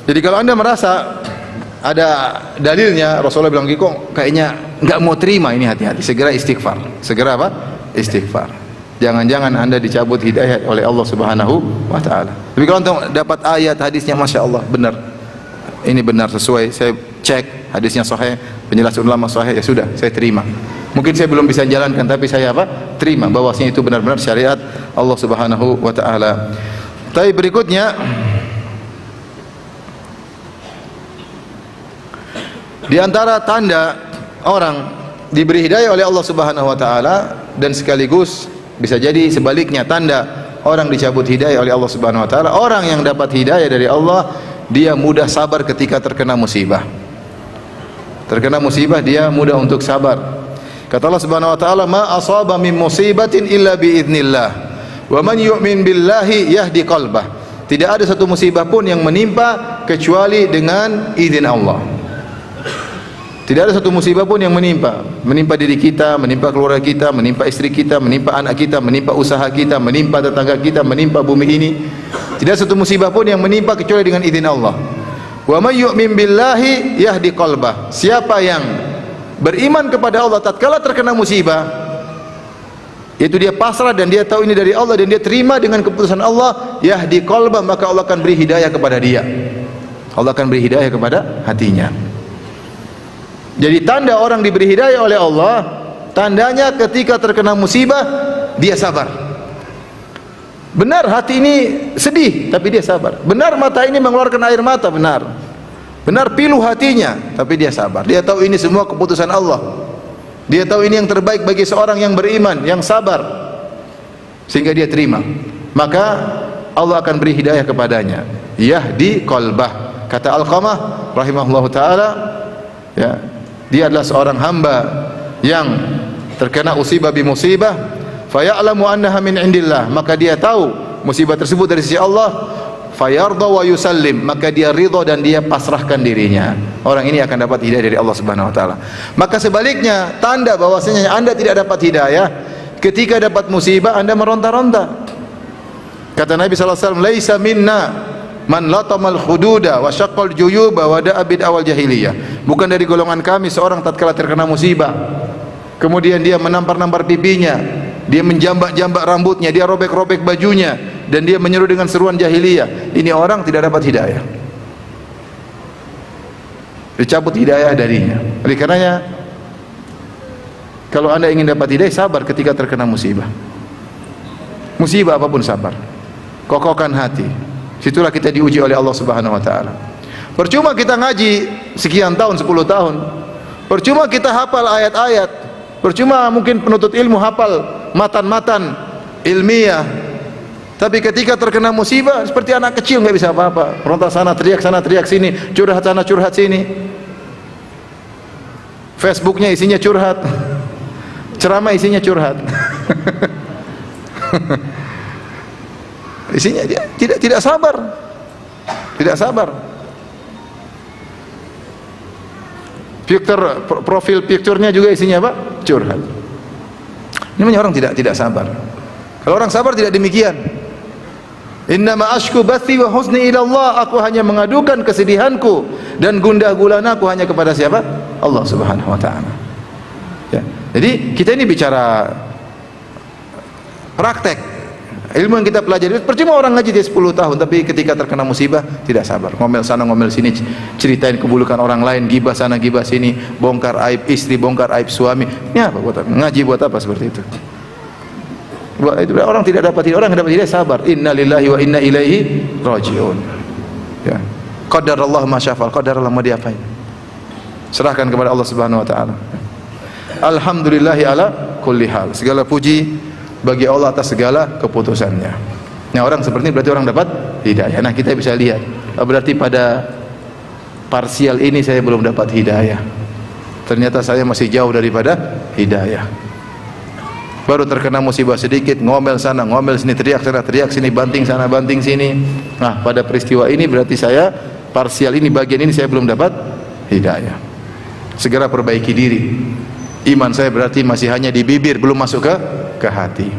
Jadi kalau anda merasa ada dalilnya, Rasulullah bilang kok kayaknya nggak mau terima ini, hati-hati, segera istighfar. Segera apa? Istighfar. Jangan-jangan anda dicabut hidayah oleh Allah Subhanahu wa Ta'ala. Tapi kalau anda dapat ayat hadisnya, masya Allah, benar, ini benar sesuai, saya cek hadisnya sahih, penjelasan ulama sahih, ya sudah, saya terima. Mungkin saya belum bisa jalankan, tapi saya apa? Terima bahwasanya itu benar-benar syariat Allah Subhanahu wa Ta'ala. Tapi berikutnya, di antara tanda orang diberi hidayah oleh Allah Subhanahu wa Ta'ala, dan sekaligus bisa jadi sebaliknya, tanda orang dicabut hidayah oleh Allah Subhanahu wa Ta'ala, orang yang dapat hidayah dari Allah, dia mudah sabar ketika terkena musibah. Terkena musibah dia mudah untuk sabar. Kata Allah Subhanahu wa Ta'ala, ma asaba min musibatin illa biidznillah wa man yu'min billahi yahdi qalbah. Tidak ada satu musibah pun yang menimpa kecuali dengan izin Allah. Tidak ada satu musibah pun yang menimpa diri kita, menimpa keluarga kita, menimpa istri kita, menimpa anak kita, menimpa usaha kita, menimpa tetangga kita, menimpa bumi ini. Tidak satu musibah pun yang menimpa kecuali dengan izin Allah. Wa may yu'min billahi yahdi qalbah. Siapa yang beriman kepada Allah tatkala terkena musibah, yaitu dia pasrah dan dia tahu ini dari Allah dan dia terima dengan keputusan Allah, yahdi qalbah, maka Allah akan beri hidayah kepada dia. Allah akan beri hidayah kepada hatinya. Jadi tanda orang diberi hidayah oleh Allah, tandanya ketika terkena musibah dia sabar. Benar hati ini sedih, tapi dia sabar. Benar mata ini mengeluarkan air mata, benar. Benar pilu hatinya, tapi dia sabar. Dia tahu ini semua keputusan Allah. Dia tahu ini yang terbaik bagi seorang yang beriman, yang sabar, sehingga dia terima. Maka Allah akan beri hidayah kepadanya. Yahdi qalbah. Kata Alqamah rahimahullahu taala, ya, dia adalah seorang hamba yang terkena musibah bi musibah, faya'lamu annaha min indillah, maka dia tahu musibah tersebut dari sisi Allah, fayarda wa yusallim, maka dia ridha dan dia pasrahkan dirinya. Orang ini akan dapat hidayah dari Allah Subhanahu wa Ta'ala. Maka sebaliknya, tanda bahwasanya anda tidak dapat hidayah ketika dapat musibah anda meronta-ronta. Kata Nabi sallallahu alaihi wasallam, laisa minna man latamal khududa wa syaqqal juyuba wa da'a bid awal jahiliyah. Bukan dari golongan kami seorang tatkala terkena musibah, kemudian dia menampar-nampar pipinya, dia menjambak-jambak rambutnya, dia robek-robek bajunya, dan dia menyeru dengan seruan jahiliyah. Ini orang tidak dapat hidayah, dicabut hidayah darinya. Oleh karenanya, kalau anda ingin dapat hidayah, sabar ketika terkena musibah. Musibah apapun sabar, kokohkan hati. Situlah kita diuji oleh Allah Subhanahu wa Ta'ala. Percuma kita ngaji sekian tahun, 10 tahun, percuma kita hafal ayat-ayat, percuma mungkin penuntut ilmu hafal matan-matan ilmiah, tapi ketika terkena musibah seperti anak kecil, nggak bisa apa-apa. Meronta sana teriak sini, curhat sana curhat sini. Facebooknya isinya curhat, ceramah isinya curhat. Isinya dia tidak sabar, tidak sabar. Profil picture-nya juga isinya apa? Curhat. Ini namanya orang tidak sabar. Kalau orang sabar tidak demikian. Innama ashku bathi wa husni ila Allah. Aku hanya mengadukan kesedihanku dan gundah gulanaku hanya kepada siapa? Allah Subhanahu wa Ta'ala. Ya. Jadi kita ini bicara praktek. Ilmu yang kita pelajari, percuma orang ngaji dia 10 tahun, tapi ketika terkena musibah tidak sabar. Ngomel sana ngomel sini, ceritain keburukan orang lain, gibah sana gibah sini, bongkar aib istri, bongkar aib suami. Ini apa buat apa? Ngaji buat apa seperti itu? Buat itu orang tidak dapat hidayah. Orang yang dapat hidayah sabar. Inna lillahi wa inna ilaihi rajiun. Ya. Qadarallah ma syafa'al, qadarallah mau diapain? Serahkan kepada Allah Subhanahu wa Ta'ala. Alhamdulillahi ala kulli hal. Segala puji bagi Allah atas segala keputusannya. Nah, orang seperti ini berarti orang dapat hidayah. Nah, kita bisa lihat, berarti pada parsial ini saya belum dapat hidayah. Ternyata saya masih jauh daripada hidayah. Baru terkena musibah sedikit, ngomel sana, ngomel sini, teriak sana, teriak sini, banting sana, banting sini. Nah, pada peristiwa ini berarti saya parsial ini, bagian ini saya belum dapat hidayah. Segera perbaiki diri. Iman saya berarti masih hanya di bibir, belum masuk ke hati.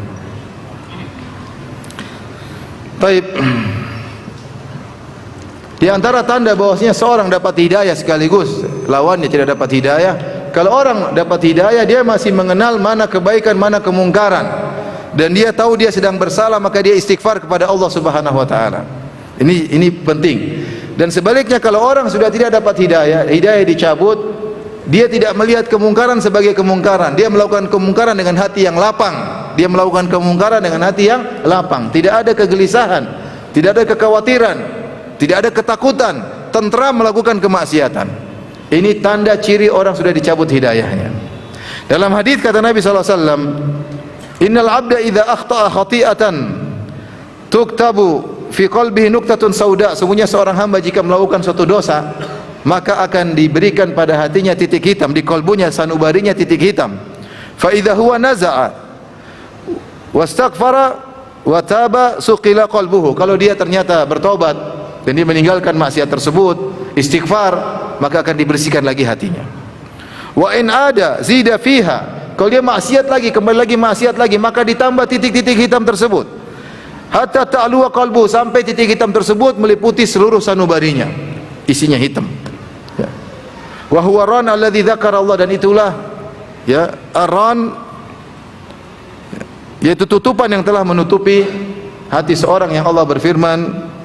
Baik. Di antara tanda bahwasanya seorang dapat hidayah sekaligus lawannya tidak dapat hidayah, kalau orang dapat hidayah dia masih mengenal mana kebaikan, mana kemungkaran, dan dia tahu dia sedang bersalah, maka dia istighfar kepada Allah Subhanahu wa taala. Ini penting. Dan sebaliknya kalau orang sudah tidak dapat hidayah, hidayah dicabut, dia tidak melihat kemungkaran sebagai kemungkaran. Dia melakukan kemungkaran dengan hati yang lapang. Dia melakukan kemungkaran dengan hati yang lapang. Tidak ada kegelisahan, tidak ada kekhawatiran, tidak ada ketakutan, tentram melakukan kemaksiatan. Ini tanda ciri orang sudah dicabut hidayahnya. Dalam hadis kata Nabi SAW, Innal abda idza akhta'a khati'atan tuktabu fi qalbihi nuqtatun sauda. Sungguhnya seorang hamba jika melakukan suatu dosa, maka akan diberikan pada hatinya titik hitam, di kalbunya, sanubarinya titik hitam. Fa idza huwa naza'a wastaghfara wa taba suqila qalbuhu. Kalau dia ternyata bertobat dan dia meninggalkan maksiat tersebut, istighfar, maka akan dibersihkan lagi hatinya. Wa in ada zida fiha. Kalau dia maksiat lagi, kembali lagi maksiat lagi, maka ditambah titik-titik hitam tersebut. Hatta ta'luwa qalbu, sampai titik hitam tersebut meliputi seluruh sanubarinya, isinya hitam. Ya. Wa huwa ran alladzi dzakara Allah, dan itulah ya ar-ran, yaitu tutupan yang telah menutupi hati seorang yang Allah berfirman,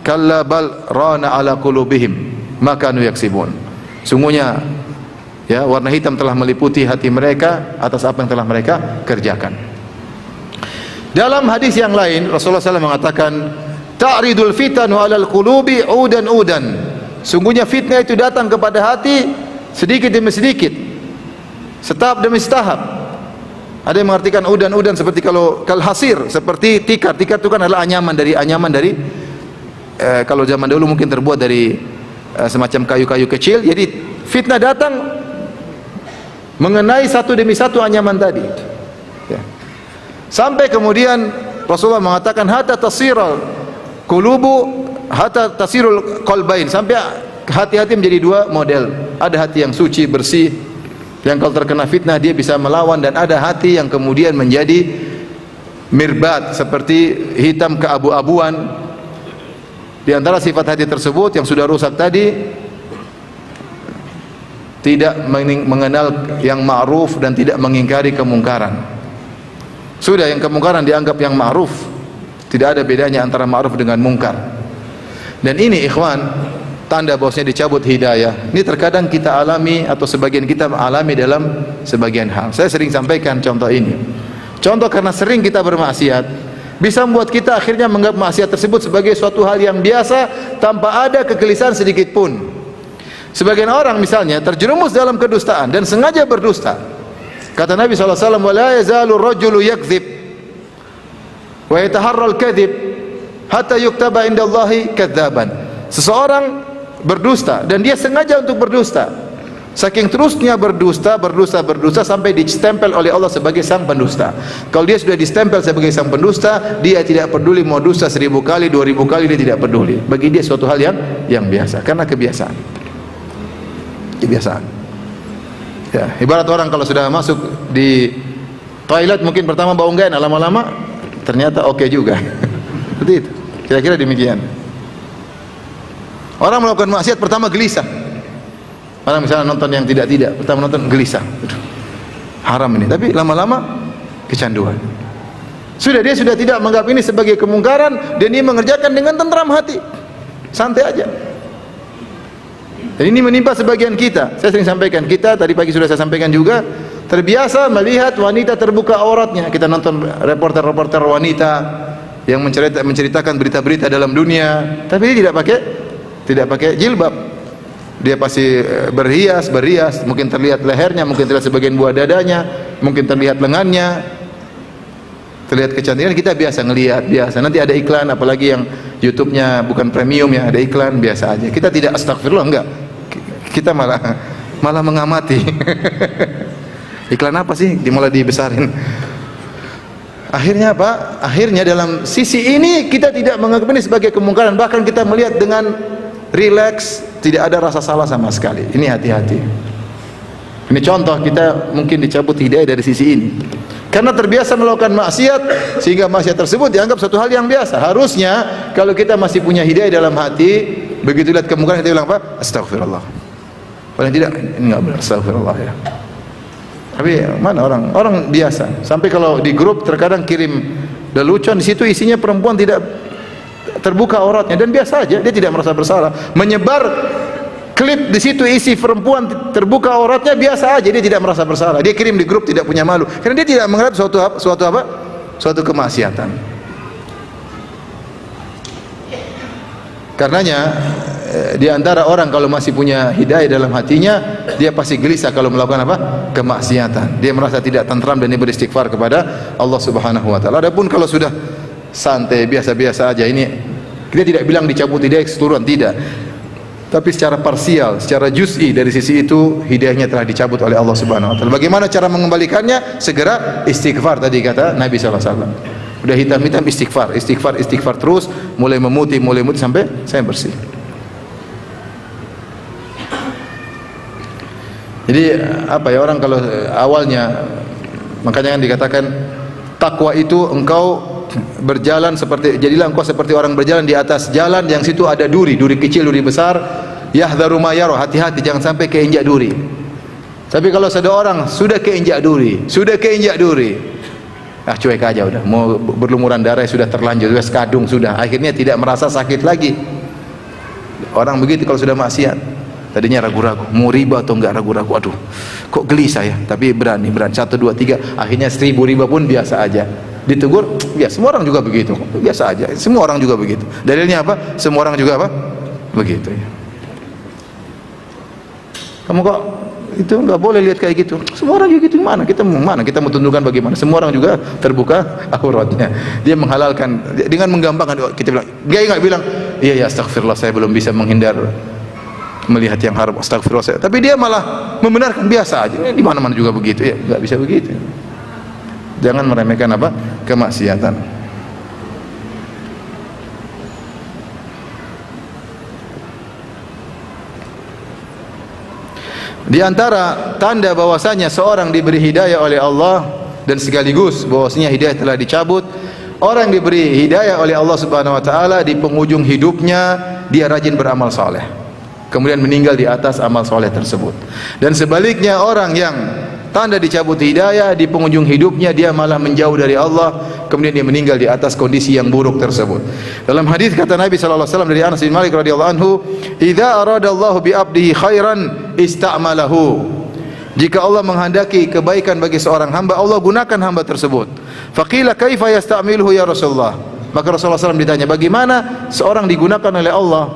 kalla bal rana ala qulubihim ma kanu yaksibun. Sungguhnya ya warna hitam telah meliputi hati mereka atas apa yang telah mereka kerjakan. Dalam hadis yang lain Rasulullah SAW mengatakan, ta'ridul fitanu alal qulubi udan udan. Sungguhnya fitnah itu datang kepada hati sedikit demi sedikit, setahap demi setahap. Ada yang mengartikan udan-udan seperti kalau kalhasir, seperti tikar. Tikar itu kan adalah anyaman dari kalau zaman dulu mungkin terbuat dari semacam kayu-kayu kecil. Jadi fitnah datang mengenai satu demi satu anyaman tadi. Ya. Sampai kemudian Rasulullah mengatakan hatta tasirul qulubu hatta tasirul qalbain, sampai hati-hati menjadi dua model. Ada hati yang suci, bersih, yang kalau terkena fitnah dia bisa melawan, dan ada hati yang kemudian menjadi mirbat, seperti hitam keabu-abuan. Di antara sifat hati tersebut yang sudah rusak tadi, tidak mengenal yang ma'ruf dan tidak mengingkari kemungkaran. Sudah yang kemungkaran dianggap yang ma'ruf, tidak ada bedanya antara ma'ruf dengan mungkar. Dan ini ikhwan, tanda bahwasanya dicabut hidayah. Ini terkadang kita alami atau sebagian kita alami dalam sebagian hal. Saya sering sampaikan contoh ini. Contoh karena sering kita bermaksiat, bisa membuat kita akhirnya menganggap maksiat tersebut sebagai suatu hal yang biasa tanpa ada kegelisahan sedikit pun. Sebagian orang misalnya terjerumus dalam kedustaan dan sengaja berdusta. Kata Nabi SAW, wa la yazalu rajulu yakdzib wa yataharra al-kadzib hatta yuktaba indallahi kadzaban. Seseorang berdusta dan dia sengaja untuk berdusta, saking terusnya berdusta sampai distempel oleh Allah sebagai sang pendusta. Kalau dia sudah distempel sebagai sang pendusta, dia tidak peduli mau dusta 1000 kali, 2000 kali, dia tidak peduli. Bagi dia suatu hal yang biasa, karena kebiasaan. Ya, ibarat orang kalau sudah masuk di toilet mungkin pertama bau enggak, lama-lama ternyata oke juga. Seperti itu. Kira-kira demikian. Orang melakukan maksiat pertama gelisah. Orang misalnya nonton yang tidak-tidak, pertama nonton gelisah. Haram ini, tapi lama-lama kecanduan. Dia sudah tidak menganggap ini sebagai kemungkaran, dan dia mengerjakan dengan tentram hati. Santai aja. Dan ini menimpa sebagian kita. Saya sering sampaikan, kita tadi pagi sudah saya sampaikan juga, terbiasa melihat wanita terbuka auratnya. Kita nonton reporter-reporter wanita yang menceritakan berita-berita dalam dunia, tapi dia tidak pakai jilbab. Dia pasti berhias, mungkin terlihat lehernya, mungkin terlihat sebagian buah dadanya, mungkin terlihat lengannya, terlihat kecantikan. Kita biasa ngelihat, biasa. Nanti ada iklan, apalagi yang YouTube-nya bukan premium ya, ada iklan, biasa aja. Kita tidak astagfirullah, enggak. Kita malah mengamati. Iklan apa sih? Malah dibesarin. Akhirnya apa? Akhirnya dalam sisi ini kita tidak menganggap ini sebagai kemungkaran, bahkan kita melihat dengan rileks, tidak ada rasa salah sama sekali. Ini hati-hati. Ini contoh kita mungkin dicabut hidayah dari sisi ini. Karena terbiasa melakukan maksiat, sehingga maksiat tersebut dianggap satu hal yang biasa. Harusnya kalau kita masih punya hidayah dalam hati, begitu lihat kemungkaran kita bilang apa? Astagfirullah. Paling tidak ini enggak benar, astagfirullah ya. Tapi mana orang biasa. Sampai kalau di grup terkadang kirim lelucon, di situ isinya perempuan tidak terbuka auratnya dan biasa aja, dia tidak merasa bersalah. Menyebar klip di situ isi perempuan terbuka auratnya biasa aja, dia tidak merasa bersalah. Dia kirim di grup tidak punya malu karena dia tidak menganggap suatu kemaksiatan. Karenanya di antara orang kalau masih punya hidayah dalam hatinya, dia pasti gelisah kalau melakukan apa? Kemaksiatan. Dia merasa tidak tentram dan dia beristighfar kepada Allah Subhanahu wa taala. Adapun kalau sudah santai biasa-biasa aja, ini kita tidak bilang dicabut hidayah keseluruhan, tidak. Tapi secara parsial, secara juz'i dari sisi itu hidayahnya telah dicabut oleh Allah Subhanahu wa taala. Bagaimana cara mengembalikannya? Segera istighfar tadi kata Nabi sallallahu alaihi wasallam. Udah hitam-hitam istighfar terus, mulai memutih sampai saya bersih. Jadi apa ya, orang kalau awalnya, makanya kan dikatakan takwa itu engkau berjalan seperti, jadilah engkau seperti orang berjalan di atas jalan yang situ ada duri kecil, duri besar. Yahdharu ma yara, hati-hati jangan sampai keinjak duri. Tapi kalau seseorang sudah keinjak duri, cuek aja udah, mau berlumuran darah sudah terlanjur, sudah sekadung, sudah akhirnya tidak merasa sakit lagi. Orang begitu kalau sudah maksiat, tadinya ragu-ragu mau riba atau enggak, ragu-ragu, aduh kok gelisah ya, tapi berani 1, 2, 3, akhirnya 1000 riba pun biasa aja. Ditegur, ya semua orang juga begitu, biasa aja, semua orang juga begitu. Dalilnya apa? Semua orang juga apa? Begitu ya. Kamu kok itu enggak boleh lihat kayak gitu, semua orang juga gitu. Mana kita mau tundukkan bagaimana? Semua orang juga terbuka auratnya. Dia menghalalkan dengan menggampangkan. Kita bilang, dia enggak bilang iya ya astagfirullah saya belum bisa menghindar melihat yang haram, astagfirullah saya. Tapi dia malah membenarkan, biasa aja, di mana-mana juga begitu ya, enggak bisa begitu. Jangan meremehkan apa? Kemaksiatan. Di antara tanda bahwasanya seorang diberi hidayah oleh Allah dan sekaligus bahwasanya hidayah telah dicabut, orang yang diberi hidayah oleh Allah Subhanahu wa taala di penghujung hidupnya dia rajin beramal saleh, kemudian meninggal di atas amal saleh tersebut. Dan sebaliknya orang yang tanda dicabut hidayah di penghujung hidupnya dia malah menjauh dari Allah, kemudian dia meninggal di atas kondisi yang buruk tersebut. Dalam hadis kata Nabi sallallahu alaihi wasallam dari Anas bin Malik radhiyallahu anhu, "Idza aradallahu bi 'abdihi khairan ista'malahu." Jika Allah menghendaki kebaikan bagi seorang hamba, Allah gunakan hamba tersebut. Faqila kaifa yasta'miluhu ya Rasulullah? Maka Rasulullah SAW ditanya, bagaimana seorang digunakan oleh Allah?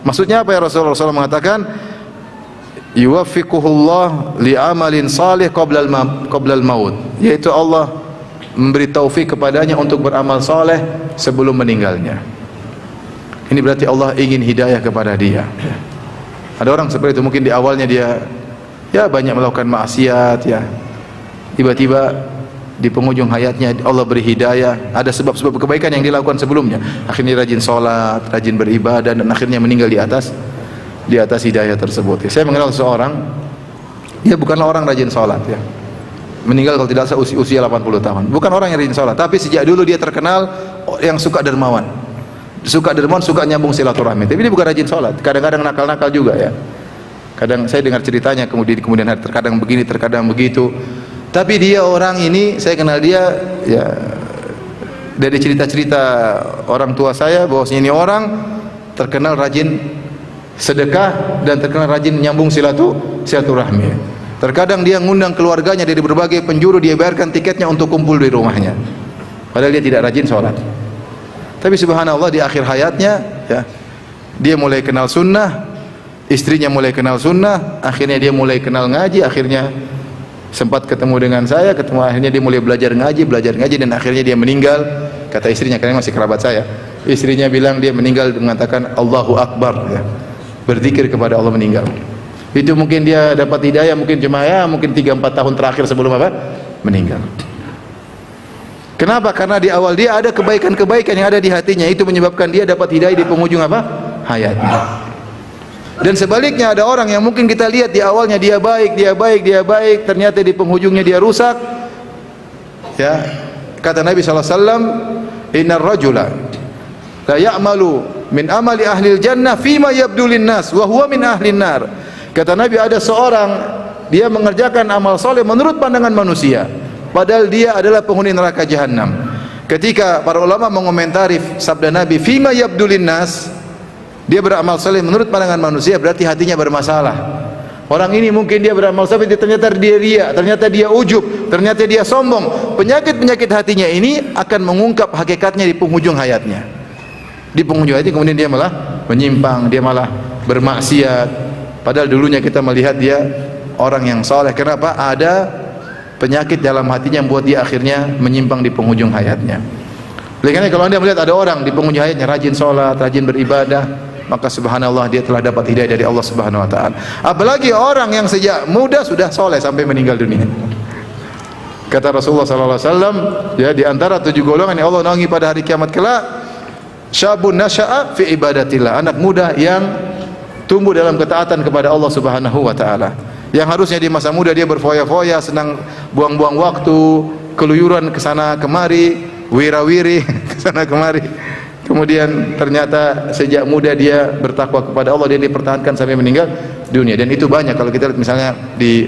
Maksudnya apa ya Rasulullah SAW mengatakan, yuwaffiquhullah li'amalin salih qabla al-maut, yaitu Allah memberi taufik kepadanya untuk beramal saleh sebelum meninggalnya. Ini berarti Allah ingin hidayah kepada dia. Ada orang seperti itu, mungkin di awalnya dia ya banyak melakukan maksiat ya, tiba-tiba di penghujung hayatnya Allah beri hidayah, ada sebab-sebab kebaikan yang dilakukan sebelumnya, akhirnya rajin sholat, rajin beribadah, dan akhirnya meninggal di atas hidayah tersebut. Saya mengenal seorang, dia bukanlah orang rajin sholat ya, meninggal kalau tidak salah usia 80 tahun, bukan orang yang rajin sholat, tapi sejak dulu dia terkenal yang suka dermawan, suka nyambung silaturahmi. Tapi dia bukan rajin sholat, kadang-kadang nakal-nakal juga ya. Kadang saya dengar ceritanya kemudian hari terkadang begini, terkadang begitu. Tapi dia orang ini, saya kenal dia ya dari cerita-cerita orang tua saya, bahwasanya ini orang terkenal rajin sedekah dan terkenal rajin menyambung silaturahmi. Terkadang dia ngundang keluarganya dari berbagai penjuru, dia bayarkan tiketnya untuk kumpul di rumahnya, padahal dia tidak rajin sholat. Tapi subhanallah di akhir hayatnya ya, dia mulai kenal sunnah, istrinya mulai kenal sunnah, akhirnya dia mulai kenal ngaji, akhirnya sempat ketemu dengan saya, akhirnya dia mulai belajar ngaji, dan akhirnya dia meninggal. Kata istrinya, karena masih kerabat saya, istrinya bilang dia meninggal mengatakan Allahu Akbar ya, berzikir kepada Allah meninggal. Itu mungkin dia dapat hidayah mungkin cuma ya mungkin 3-4 tahun terakhir sebelum apa? Meninggal. Kenapa? Karena di awal dia ada kebaikan-kebaikan yang ada di hatinya, itu menyebabkan dia dapat hidayah di penghujung apa? Hayatnya. Dan sebaliknya ada orang yang mungkin kita lihat di awalnya dia baik, ternyata di penghujungnya dia rusak. Ya, kata Nabi sallallahu alaihi wasallam, "Innar rajula la ya'malu min amali ahlil jannah fima yabdu linnas wa huwa min ahlin nar. Kata Nabi, ada seorang dia mengerjakan amal soleh menurut pandangan manusia, padahal dia adalah penghuni neraka jahanam. Ketika para ulama mengomentari sabda Nabi fima yabdu linnas, dia beramal soleh menurut pandangan manusia, berarti hatinya bermasalah. Orang ini mungkin dia beramal soleh, ternyata dia riya, ternyata dia ujub, ternyata dia sombong. Penyakit-penyakit hatinya ini akan mengungkap hakikatnya di penghujung hayatnya. Di penghujung hayatnya kemudian dia malah menyimpang, dia malah bermaksiat. Padahal dulunya kita melihat dia orang yang soleh. Kenapa? Ada penyakit dalam hatinya yang membuat dia akhirnya menyimpang di penghujung hayatnya. Oleh karena kalau anda melihat ada orang di penghujung hayatnya rajin sholat, rajin beribadah, maka subhanallah dia telah dapat hidayah dari Allah Subhanahu wa taala. Apalagi orang yang sejak muda sudah soleh sampai meninggal dunia. Kata Rasulullah sallallahu alaihi wasallam, ya, di antara 7 golongan yang Allah naungi pada hari kiamat kelak, syabun nasya'a fi ibadatillah, anak muda yang tumbuh dalam ketaatan kepada Allah Subhanahu wa taala. Yang harusnya di masa muda dia berfoya-foya, senang buang-buang waktu, keluyuran ke sana kemari, wira-wiri ke sana kemari. Kemudian ternyata sejak muda dia bertakwa kepada Allah, dia dipertahankan sampai meninggal dunia. Dan itu banyak kalau kita lihat misalnya di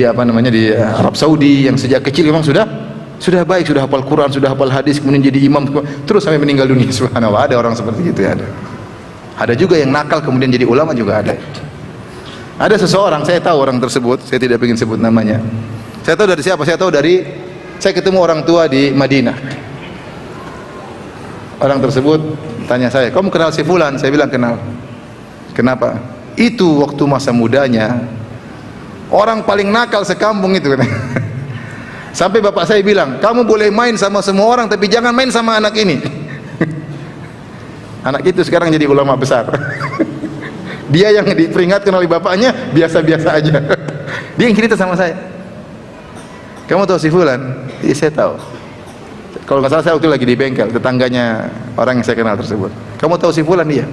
apa namanya di Arab Saudi yang sejak kecil memang sudah baik, sudah hafal Quran, sudah hafal hadis, kemudian jadi imam terus sampai meninggal dunia. Subhanallah, ada orang seperti itu ya, ada. Ada juga yang nakal kemudian jadi ulama juga ada. Ada seseorang, saya tahu orang tersebut, saya tidak ingin sebut namanya. Saya tahu dari siapa? Saya tahu dari saya ketemu orang tua di Madinah. Orang tersebut tanya saya, "Kamu kenal si fulan?" Saya bilang kenal. Kenapa? Itu waktu masa mudanya orang paling nakal sekampung itu. Sampai bapak saya bilang, "Kamu boleh main sama semua orang tapi jangan main sama anak ini." Anak itu sekarang jadi ulama besar. Dia yang diperingatkan oleh bapaknya biasa-biasa aja. Dia yang cerita sama saya, "Kamu tahu si fulan?" Iya, saya tahu. Kalau nggak salah saya waktu lagi di bengkel, tetangganya orang yang saya kenal tersebut. "Kamu tahu si fulan?" Iya.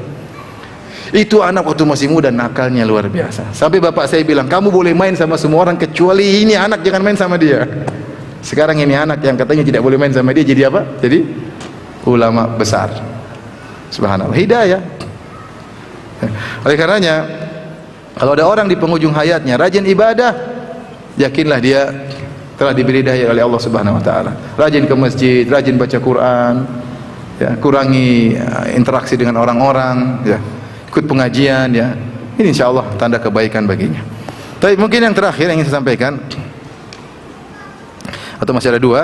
Itu anak waktu masih muda nakalnya luar biasa. Sampai bapak saya bilang, "Kamu boleh main sama semua orang kecuali ini anak, jangan main sama dia." Sekarang ini anak yang katanya tidak boleh main sama dia jadi apa? Jadi ulama besar. Subhanallah, hidayah. Oleh karenanya kalau ada orang di penghujung hayatnya rajin ibadah, yakinlah dia telah diberi hidayah oleh Allah Subhanahu wa taala. Rajin ke masjid, rajin baca Quran, ya, kurangi interaksi dengan orang-orang, ya, ikut pengajian, ya. Ini insyaallah tanda kebaikan baginya. Tapi mungkin yang terakhir yang ingin saya sampaikan, atau masih ada 2.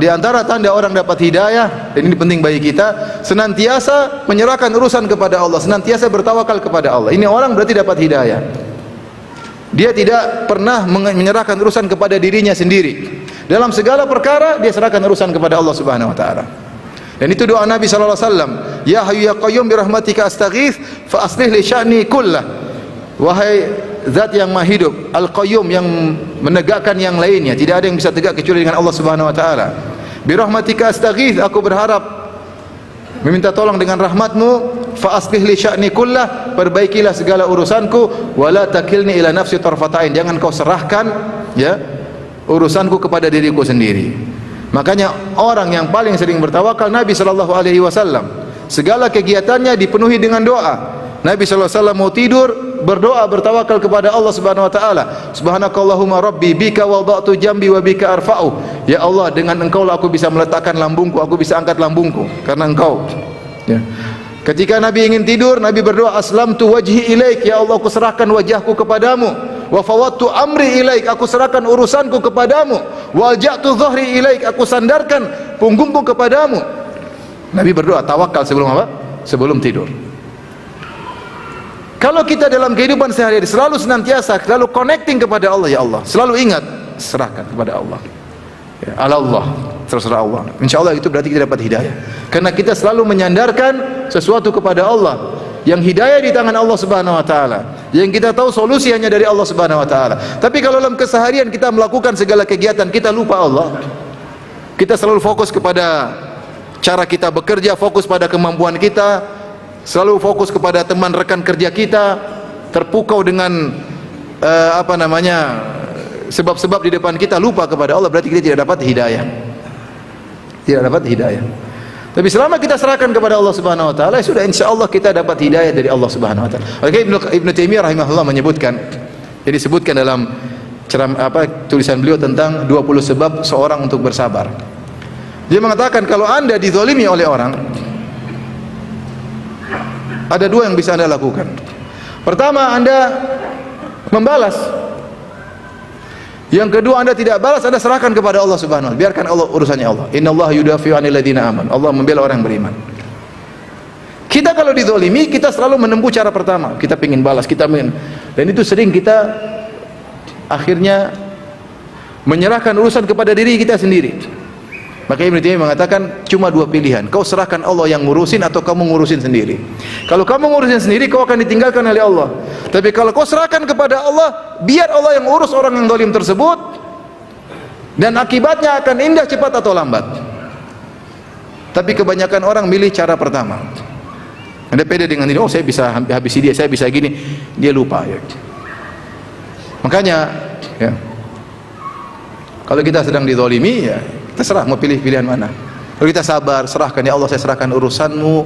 Di antara tanda orang dapat hidayah, dan ini penting bagi kita, senantiasa menyerahkan urusan kepada Allah, senantiasa bertawakal kepada Allah. Ini orang berarti dapat hidayah. Dia tidak pernah menyerahkan urusan kepada dirinya sendiri. Dalam segala perkara dia serahkan urusan kepada Allah Subhanahu wa taala. Dan itu doa Nabi sallallahu alaihi wasallam, "Ya Hayyu ya Qayyum bi rahmatika astaghits fa aslih li sya'ni kullah." Wahai Zat yang Maha Hidup, Al-Qayyum, yang menegakkan yang lainnya, tidak ada yang bisa tegak kecuali dengan Allah Subhanahu wa taala. Bi rahmatika astaghits, aku berharap meminta tolong dengan rahmatmu, fa aslih li sya'ni kullah, perbaikilah segala urusanku, wala takilni ila nafsi tarfatain, jangan kau serahkan, ya, urusanku kepada diriku sendiri. Makanya orang yang paling sering bertawakal Nabi sallallahu alaihi wasallam. Segala kegiatannya dipenuhi dengan doa. Nabi sallallahu alaihi wasallam mau tidur berdoa, bertawakal kepada Allah Subhanahu wa taala. Subhanakallahumma rabbi bika wada'tu jambi wa bika arfa'u. Ya Allah, dengan engkau lah aku bisa meletakkan lambungku, aku bisa angkat lambungku karena engkau. Ya. Ketika Nabi ingin tidur, Nabi berdoa, aslamtu wajhi ilaik, ya Allah aku serahkan wajahku kepadamu. Wa fawattu amri ilaik, aku serahkan urusanku kepadamu. Wa alja'tu dhahri ilaik, aku sandarkan punggungku kepadamu. Nabi berdoa tawakal sebelum apa? Sebelum tidur. Kalau kita dalam kehidupan sehari-hari selalu senantiasa selalu connecting kepada Allah, ya Allah, selalu ingat serahkan kepada Allah, ya, Allah, terserah Allah, insya Allah itu berarti kita dapat hidayah. Karena kita selalu menyandarkan sesuatu kepada Allah. Yang hidayah di tangan Allah Subhanahu wa taala. Yang kita tahu solusi hanya dari Allah Subhanahu wa taala. Tapi kalau dalam keseharian kita melakukan segala kegiatan, kita lupa Allah. Kita selalu fokus kepada cara kita bekerja, fokus pada kemampuan kita, selalu fokus kepada teman rekan kerja kita, terpukau dengan sebab-sebab di depan kita, lupa kepada Allah, berarti kita tidak dapat hidayah. Tidak dapat hidayah. Tapi selama kita serahkan kepada Allah Subhanahu wa taala, sudah insyaallah kita dapat hidayah dari Allah Subhanahu wa taala. Oleh Ibnu Taimiyah rahimahullah menyebutkan, jadi disebutkan dalam tulisan beliau tentang 20 sebab seorang untuk bersabar. Dia mengatakan kalau Anda dizalimi oleh orang, ada dua yang bisa Anda lakukan. Pertama, Anda membalas. Yang kedua, Anda tidak balas, Anda serahkan kepada Allah Subhanahu wa taala. Biarkan Allah urusannya Allah. Innallaha yudafi'u 'anil ladzina amanu. Allah membela orang yang beriman. Kita kalau dizalimi, kita selalu menempuh cara pertama. Kita ingin balas, dan itu sering kita akhirnya menyerahkan urusan kepada diri kita sendiri. Maka Ibnu Taimiyah mengatakan cuma dua pilihan, kau serahkan Allah yang ngurusin atau kamu ngurusin sendiri. Kalau kamu ngurusin sendiri, kau akan ditinggalkan oleh Allah. Tapi kalau kau serahkan kepada Allah, biar Allah yang urus orang yang zalim tersebut, dan akibatnya akan indah cepat atau lambat. Tapi kebanyakan orang milih cara pertama. Anda pede dengan ini, oh saya bisa habisi dia, saya bisa gini, dia lupa ya. Makanya ya, kalau kita sedang dizalimi, ya terserah mau pilih pilihan mana. Kalau kita sabar, serahkan, ya Allah saya serahkan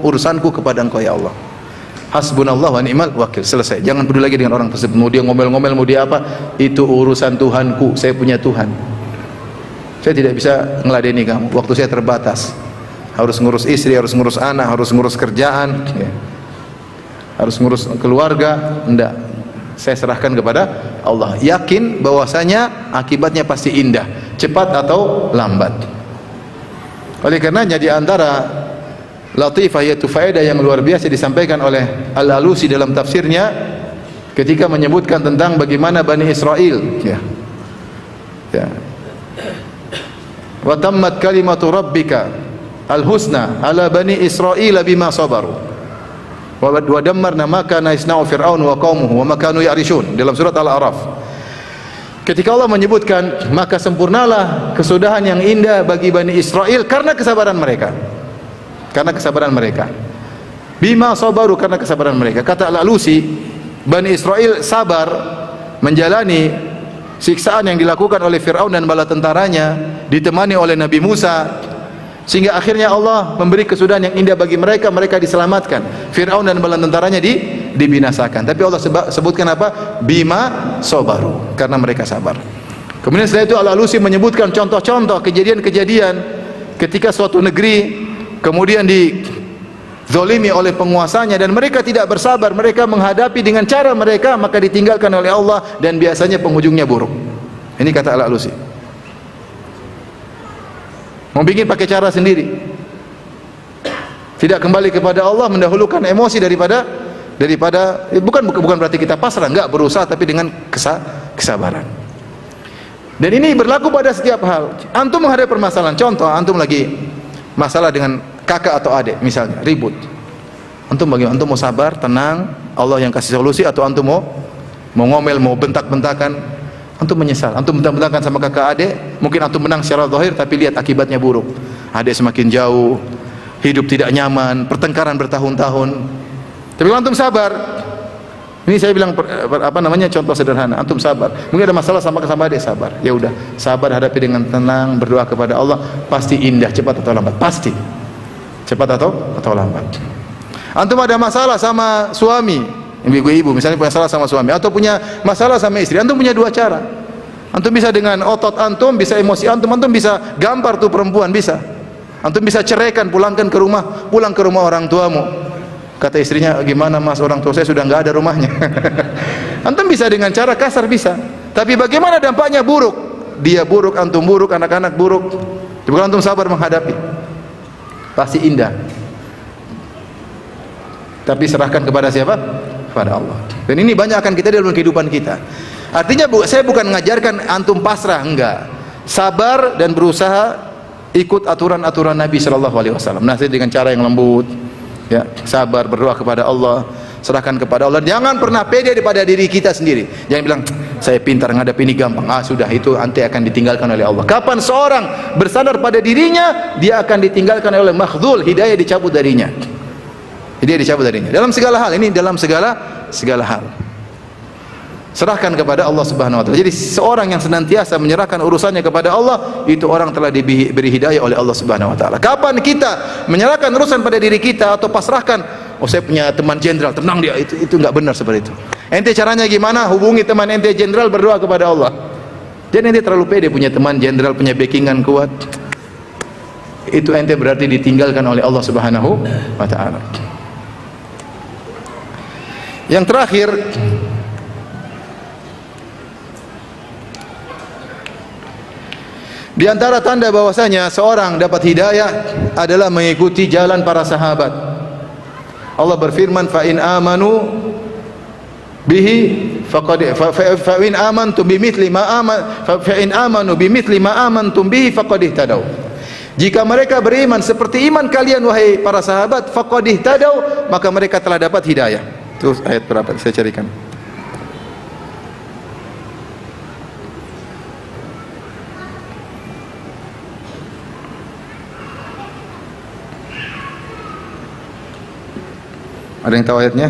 urusanku kepada Engkau ya Allah. Hasbunallah wa ni'mal wakil, selesai. Jangan peduli lagi dengan orang tersebut, mau dia ngomel-ngomel, mau dia apa, itu urusan Tuhanku, saya punya Tuhan. Saya tidak bisa ngeladeni kamu, waktu saya terbatas. Harus ngurus istri, harus ngurus anak, harus ngurus kerjaan ya. Harus ngurus keluarga, enggak. Saya serahkan kepada Allah, yakin bahwasanya akibatnya pasti indah, cepat atau lambat. Oleh karenanya di antara latifah, yaitu faedah yang luar biasa disampaikan oleh Al-Alusi dalam tafsirnya ketika menyebutkan tentang bagaimana Bani Israel ya. Wa tammat kalimatu rabbika al-husna ala Bani Israel bima sabaru wa dammarna ma kana yasna'u fir'aun wa qaumuhu wa ma kanu ya'rishun, dalam surat Al-A'raf. Ketika Allah menyebutkan maka sempurnalah kesudahan yang indah bagi Bani Israel karena kesabaran mereka. Karena kesabaran mereka. Bima sabaru, karena kesabaran mereka. Kata Al-Alusi, Bani Israel sabar menjalani siksaan yang dilakukan oleh Fir'aun dan bala tentaranya, ditemani oleh Nabi Musa, sehingga akhirnya Allah memberi kesudahan yang indah bagi mereka. Mereka diselamatkan, Fir'aun dan bala tentaranya dibinasakan. Tapi Allah sebutkan apa? Bima sabaru, karena mereka sabar. Kemudian setelah itu Al-Alusi menyebutkan contoh-contoh kejadian-kejadian ketika suatu negeri kemudian dizalimi oleh penguasanya dan mereka tidak bersabar, mereka menghadapi dengan cara mereka, maka ditinggalkan oleh Allah dan biasanya penghujungnya buruk. Ini kata Al-Alusi. Mau bikin pakai cara sendiri, tidak kembali kepada Allah, mendahulukan emosi daripada bukan berarti kita pasrah, enggak, berusaha tapi dengan kesabaran. Dan ini berlaku pada setiap hal. Antum menghadapi permasalahan, contoh antum lagi masalah dengan kakak atau adik misalnya, ribut. Antum bagaimana? Antum mau sabar, tenang, Allah yang kasih solusi, atau antum mau ngomel, mau bentak-bentakan? Antum menyesal, antum bentak-bentakan sama kakak adik, mungkin antum menang secara zahir tapi lihat akibatnya buruk. Adik semakin jauh, hidup tidak nyaman, pertengkaran bertahun-tahun. Tapi kalau antum sabar, ini saya bilang contoh sederhana, antum sabar. Mungkin ada masalah sama adik, sabar. Ya udah, sabar, hadapi dengan tenang, berdoa kepada Allah, pasti indah, cepat atau lambat, pasti. Cepat atau lambat. Antum ada masalah sama suami, ibu-ibu misalnya punya masalah sama suami, atau punya masalah sama istri, antum punya dua cara. Antum bisa dengan otot antum, bisa emosi antum bisa gampar tuh perempuan, bisa. Antum bisa ceraikan, pulang ke rumah orang tuamu. Kata istrinya, gimana mas, orang tua saya sudah nggak ada rumahnya. Antum bisa dengan cara kasar, bisa. Tapi bagaimana dampaknya? Buruk. Dia buruk, antum buruk, anak-anak buruk. Tapi kalau antum sabar menghadapi, pasti indah. Tapi serahkan kepada siapa? Kepada Allah. Dan ini banyak akan kita dalam kehidupan kita. Artinya saya bukan mengajarkan antum pasrah, enggak. Sabar dan berusaha ikut aturan-aturan Nabi sallallahu alaihi wasallam. Nasihat dengan cara yang lembut. Ya, sabar, berdoa kepada Allah, serahkan kepada Allah. Jangan pernah pede daripada diri kita sendiri. Jangan bilang saya pintar ngadep ini gampang. Sudah, itu nanti akan ditinggalkan oleh Allah. Kapan seorang bersandar pada dirinya, dia akan ditinggalkan oleh makhdhul, hidayah dicabut darinya. Hidayah dicabut darinya. Dalam segala hal, ini dalam segala hal. Serahkan kepada Allah Subhanahu wa taala. Jadi seorang yang senantiasa menyerahkan urusannya kepada Allah, itu orang telah diberi hidayah oleh Allah Subhanahu wa taala. Kapan kita menyerahkan urusan pada diri kita atau pasrahkan, oh saya punya teman jenderal, tenang dia, itu enggak benar seperti itu. Ente caranya gimana? Hubungi teman ente jenderal, berdoa kepada Allah. Jadi ente terlalu pede punya teman jenderal, punya backingan kuat. Itu ente berarti ditinggalkan oleh Allah Subhanahu wa taala. Yang terakhir, di antara tanda bahwasanya seorang dapat hidayah adalah mengikuti jalan para sahabat. Allah berfirman, fa in amanu bihi faqad fa in amantum bimithli ma fa in amanu bimithli ma amantum bihi faqad ihtadaw. Jika mereka beriman seperti iman kalian wahai para sahabat, faqad ihtadaw, maka mereka telah dapat hidayah. Itu ayat berapa? Saya carikan. Ada yang tahu ayatnya?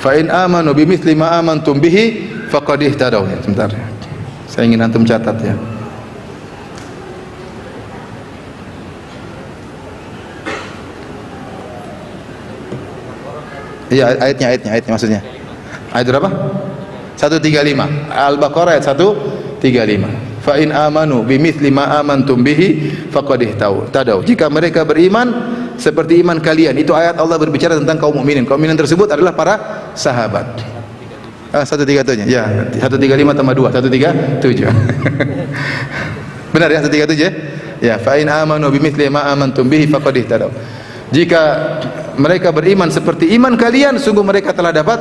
Fa in amanu bimithli ma amantum bihi faqad ihtadaw. Ya, sebentar. Saya ingin antum catat ya. Iya, ayatnya maksudnya. Ayat berapa? 135. Al-Baqarah ayat 135. Fa in amanu bimithli ma amantum bihi faqad ihtadaw. Jika mereka beriman seperti iman kalian. Itu ayat Allah berbicara tentang kaum mukminin. Kaum mukminin tersebut adalah para sahabat. 137 ya. 135 tambah 2 137. Benar ya 137 ya? Ya, fa in amanu bimithli ma amantum bihi faqad ihtadaw. Jika mereka beriman seperti iman kalian, sungguh mereka telah dapat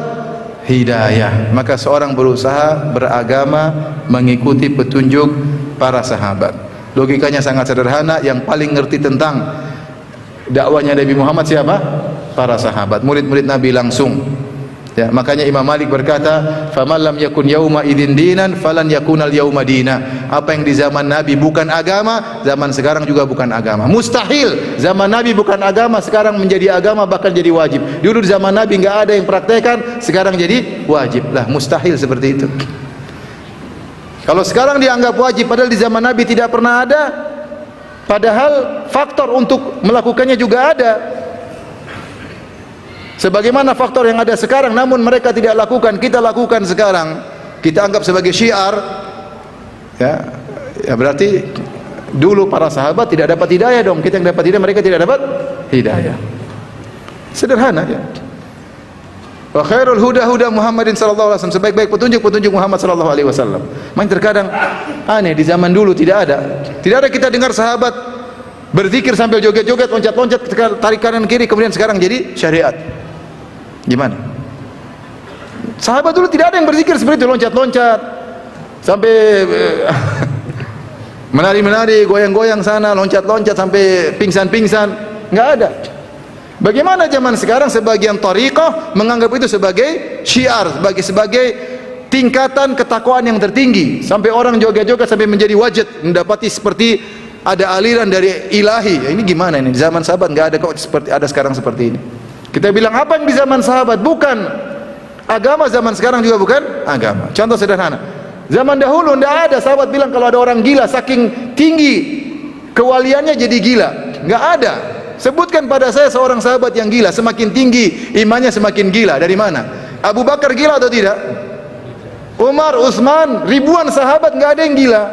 hidayah. Maka seorang berusaha beragama mengikuti petunjuk para sahabat. Logikanya sangat sederhana. Yang paling ngerti tentang dakwanya Nabi Muhammad siapa? Para sahabat, murid-murid Nabi langsung. Ya, makanya Imam Malik berkata, "Faman lam yakun yauma idzin dinan falan yakunal yauma dina." Apa yang di zaman Nabi bukan agama, zaman sekarang juga bukan agama. Mustahil zaman Nabi bukan agama, sekarang menjadi agama, bahkan jadi wajib. Dulu di zaman Nabi enggak ada yang praktekkan, sekarang jadi wajib. Lah, mustahil seperti itu. Kalau sekarang dianggap wajib padahal di zaman Nabi tidak pernah ada, padahal faktor untuk melakukannya juga ada. Sebagaimana faktor yang ada sekarang, namun mereka tidak lakukan, kita lakukan sekarang. Kita anggap sebagai syiar. Ya berarti dulu para sahabat tidak dapat hidayah dong. Kita yang dapat hidayah, mereka tidak dapat hidayah. Sederhana ya. Wa khairul huda huda Muhammadin sallallahu alaihi wasallam. Sebaik-baik petunjuk Muhammad sallallahu alaihi wasallam. Main terkadang aneh, di zaman dulu tidak ada. Tidak ada kita dengar sahabat berzikir sambil joget-joget, loncat-loncat, tarik kanan kiri, kemudian sekarang jadi syariat. Gimana? Sahabat dulu tidak ada yang berzikir seperti itu, loncat-loncat sampai menari-menari, goyang-goyang sana, loncat-loncat sampai pingsan-pingsan, enggak ada. Bagaimana zaman sekarang sebagian thariqah menganggap itu sebagai syiar, sebagai tingkatan ketakwaan yang tertinggi, sampai orang joget-joget sampai menjadi wajib, mendapati seperti ada aliran dari ilahi. Ya, ini gimana ini? Di zaman sahabat enggak ada kok seperti ada sekarang seperti ini. Kita bilang apa yang di zaman sahabat bukan agama, zaman sekarang juga bukan agama. Contoh sederhana, zaman dahulu tidak ada sahabat bilang kalau ada orang gila saking tinggi kewaliannya jadi gila, nggak ada. Sebutkan pada saya seorang sahabat yang gila, semakin tinggi imannya semakin gila. Dari mana? Abu Bakar gila atau tidak? Umar, Utsman, ribuan sahabat nggak ada yang gila.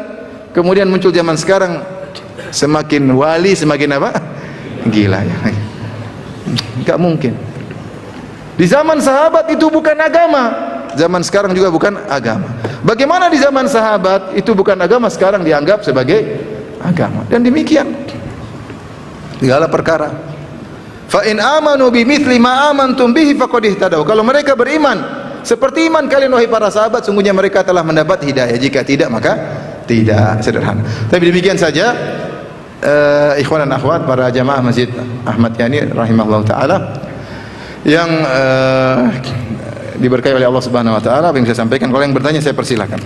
Kemudian muncul zaman sekarang, semakin wali semakin apa? Gila ya. Enggak mungkin. Di zaman sahabat itu bukan agama, zaman sekarang juga bukan agama. Bagaimana di zaman sahabat itu bukan agama, sekarang dianggap sebagai agama. Dan demikian segala perkara. Fa in amanu bimithli ma amantum bihi faqad ihtadaw. Kalau mereka beriman seperti iman kalian wahai para sahabat, sungguhnya mereka telah mendapat hidayah. Jika tidak, maka tidak. Sederhana. Tapi demikian saja. Ikhwan dan akhwat, para jamaah Masjid Ahmad Yani rahimahullah taala yang diberkahi oleh Allah Subhanahu wa taala, apa yang saya sampaikan. Kalau yang bertanya saya persilahkan.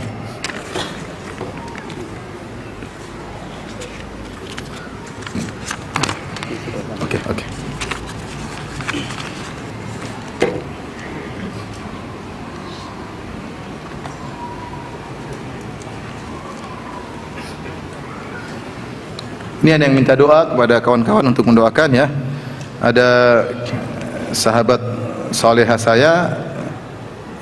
Oke. Ini ada yang minta doa kepada kawan-kawan untuk mendoakan ya. Ada sahabat salehah saya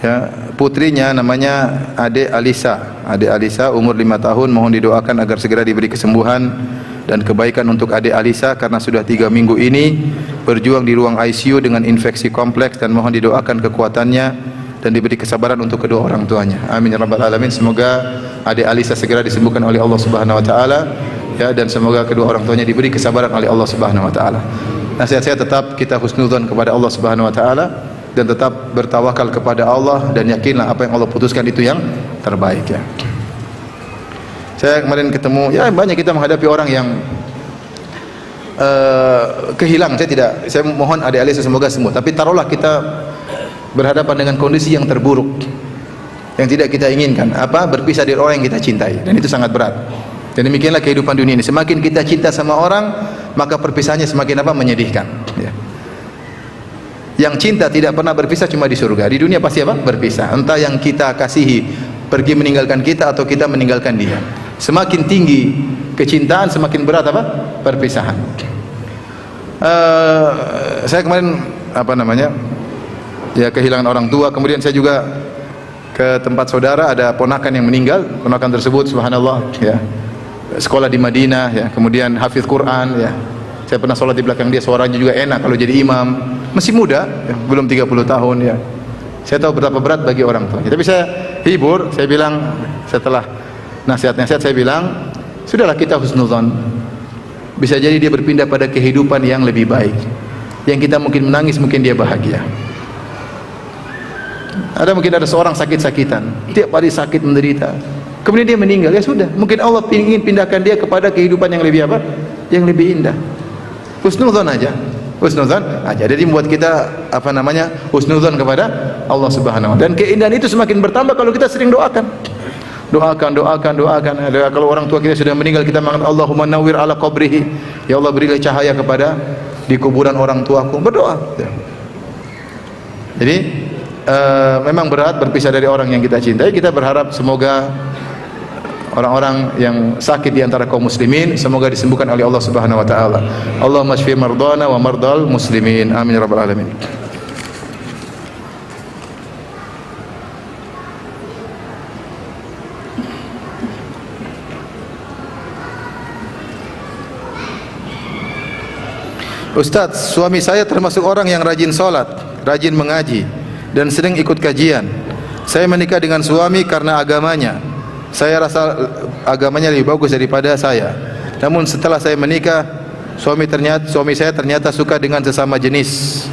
ya, putrinya namanya Ade Alisa. Ade Alisa umur 5 tahun, mohon didoakan agar segera diberi kesembuhan dan kebaikan untuk Ade Alisa karena sudah 3 minggu ini berjuang di ruang ICU dengan infeksi kompleks, dan mohon didoakan kekuatannya dan diberi kesabaran untuk kedua orang tuanya. Amin ya rabbal alamin. Semoga Ade Alisa segera disembuhkan oleh Allah Subhanahu wa taala ya, dan semoga kedua orang tuanya diberi kesabaran oleh Allah Subhanahu wa taala. Nasihat saya tetap kita husnudzon kepada Allah Subhanahu wa taala dan tetap bertawakal kepada Allah, dan yakinlah apa yang Allah putuskan itu yang terbaik ya. Saya kemarin ketemu, ya banyak kita menghadapi orang yang kehilangan. Saya mohon Ade Alisa semoga sembuh. Tapi taruhlah kita berhadapan dengan kondisi yang terburuk, yang tidak kita inginkan, berpisah dari orang yang kita cintai, dan itu sangat berat. Dan demikianlah kehidupan dunia ini. Semakin kita cinta sama orang, maka perpisahannya semakin menyedihkan. Ya. Yang cinta tidak pernah berpisah cuma di surga. Di dunia pasti berpisah. Entah yang kita kasihi pergi meninggalkan kita atau kita meninggalkan dia. Semakin tinggi kecintaan, semakin berat perpisahan. Saya kemarin ya kehilangan orang tua. Kemudian saya juga ke tempat saudara, ada ponakan yang meninggal. Ponakan tersebut subhanallah ya, sekolah di Madinah ya, kemudian hafiz Quran ya. Saya pernah sholat di belakang dia, suaranya juga enak kalau jadi imam. Masih muda ya, belum 30 tahun ya. Saya tahu betapa berat bagi orang tua. Tapi saya hibur, saya bilang setelah nasihat-nasihat, saya bilang sudahlah kita husnudzon. Bisa jadi dia berpindah pada kehidupan yang lebih baik. Yang kita mungkin menangis, mungkin dia bahagia. Mungkin ada seorang sakit-sakitan, tiap hari sakit menderita. Kemudian dia meninggal, ya sudah. Mungkin Allah ingin pindahkan dia kepada kehidupan yang lebih yang lebih indah. Husnudzon aja. Husnudzon aja. Jadi membuat kita husnudzon kepada Allah Subhanahu wa taala. Dan keindahan itu semakin bertambah kalau kita sering doakan. Doakan. Kalau orang tua kita sudah meninggal, kita mengatakan Allahumma nawwir ala qabrihi. Ya Allah, berilah cahaya kepada di kuburan orang tuaku. Berdoa. Jadi memang berat berpisah dari orang yang kita cintai. Kita berharap semoga orang-orang yang sakit di antara kaum muslimin semoga disembuhkan oleh Allah Subhanahu wa taala. Allahumma shfi mardana wa mardal muslimin. Amin ya rabbal alamin. Ustaz, suami saya termasuk orang yang rajin sholat, rajin mengaji, dan sering ikut kajian. Saya menikah dengan suami karena agamanya. Saya rasa agamanya lebih bagus daripada saya. Namun setelah saya menikah, suami saya ternyata suka dengan sesama jenis.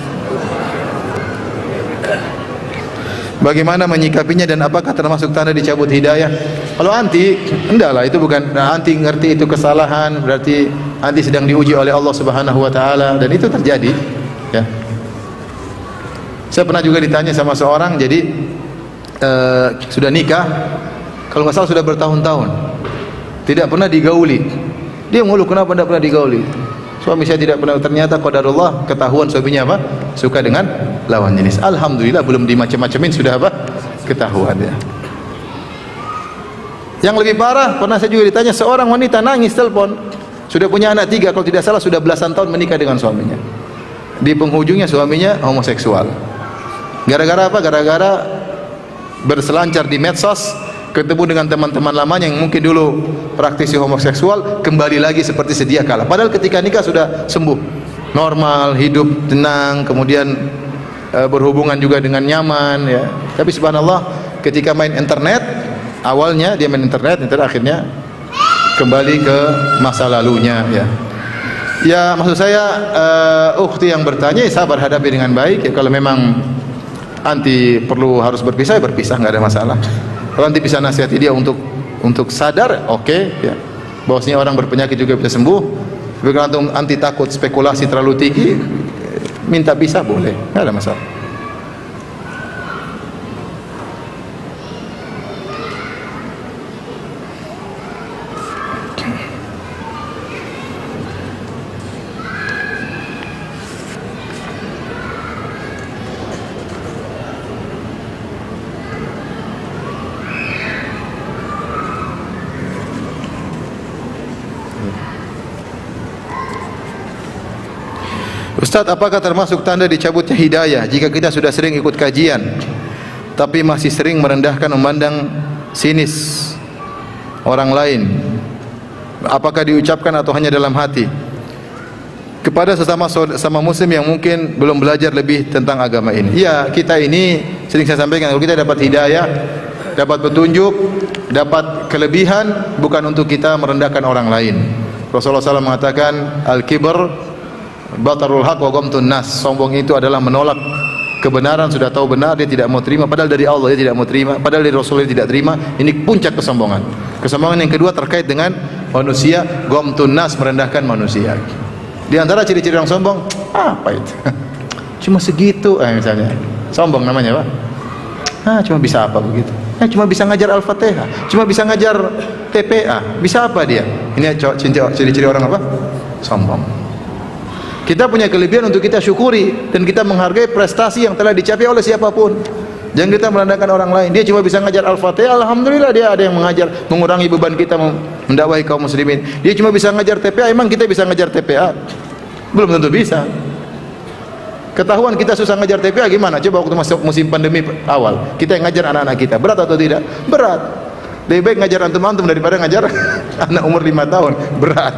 Bagaimana menyikapinya dan apakah termasuk tanda dicabut hidayah? Kalau anti, endahlah, itu bukan. Anti ngerti itu kesalahan, berarti anti sedang diuji oleh Allah Subhanahu wa taala, dan itu terjadi ya. Saya pernah juga ditanya sama seorang, jadi sudah nikah, kalau nggak salah sudah bertahun-tahun, tidak pernah digauli. Dia mengeluh, kenapa tidak pernah digauli? Suami saya tidak pernah. Ternyata qadarullah, ketahuan suaminya suka dengan lawan jenis. Alhamdulillah, belum dimacam-macamin sudah ketahuan ya. Yang lebih parah, pernah saya juga ditanya seorang wanita nangis telepon, sudah punya anak 3, kalau tidak salah sudah belasan tahun menikah dengan suaminya. Di penghujungnya suaminya homoseksual. Gara-gara apa? Gara-gara berselancar di medsos, ketemu dengan teman-teman lamanya yang mungkin dulu praktisi homoseksual, kembali lagi seperti sedia kala. Padahal ketika nikah sudah sembuh, normal, hidup tenang, kemudian berhubungan juga dengan nyaman ya. Tapi subhanallah, ketika main internet, awalnya dia main internet, akhirnya kembali ke masa lalunya ya. Ya, maksud saya ukhti yang bertanya, ya sabar, hadapi dengan baik ya. Kalau memang anti perlu harus berpisah, ya berpisah, nggak ada masalah. Kalau anti bisa nasihati dia untuk sadar, oke ya. Bahwasanya orang berpenyakit juga bisa sembuh. Tapi kalau anti takut spekulasi terlalu tinggi, minta pisah boleh, nggak ada masalah. Ustaz, apakah termasuk tanda dicabutnya hidayah jika kita sudah sering ikut kajian tapi masih sering merendahkan, memandang sinis orang lain? Apakah diucapkan atau hanya dalam hati? Kepada sesama muslim yang mungkin belum belajar lebih tentang agama ini. Ya, kita ini sering saya sampaikan, kalau kita dapat hidayah, dapat petunjuk, dapat kelebihan, bukan untuk kita merendahkan orang lain. Rasulullah SAW mengatakan, al-kibr batarul haq wa ghamtun nas. Sombong itu adalah menolak kebenaran, sudah tahu benar dia tidak mau terima, padahal dari Allah dia tidak mau terima, padahal dari Rasulullah dia tidak terima. Ini puncak kesombongan. Kesombongan yang kedua terkait dengan manusia, ghamtun nas, merendahkan manusia. Di antara ciri-ciri orang sombong, apa itu? Cuma segitu, misalnya. Sombong namanya, Pak. Cuma bisa apa begitu? Cuma bisa ngajar Al-Fatihah, cuma bisa ngajar TPA. Bisa apa dia? Ini ciri-ciri orang apa? Sombong. Kita punya kelebihan untuk kita syukuri dan kita menghargai prestasi yang telah dicapai oleh siapapun. Jangan kita merendahkan orang lain. Dia cuma bisa ngajar Al-Fatihah, alhamdulillah dia ada yang mengajar, mengurangi beban kita mendakwahi kaum muslimin. Dia cuma bisa ngajar TPA, emang kita bisa ngajar TPA? Belum tentu bisa. Ketahuan kita susah ngajar TPA gimana? Coba waktu masuk musim pandemi awal, kita yang ngajar anak-anak kita, berat atau tidak? Berat. Lebih baik ngajar antum-antum daripada ngajar anak umur 5 tahun, berat.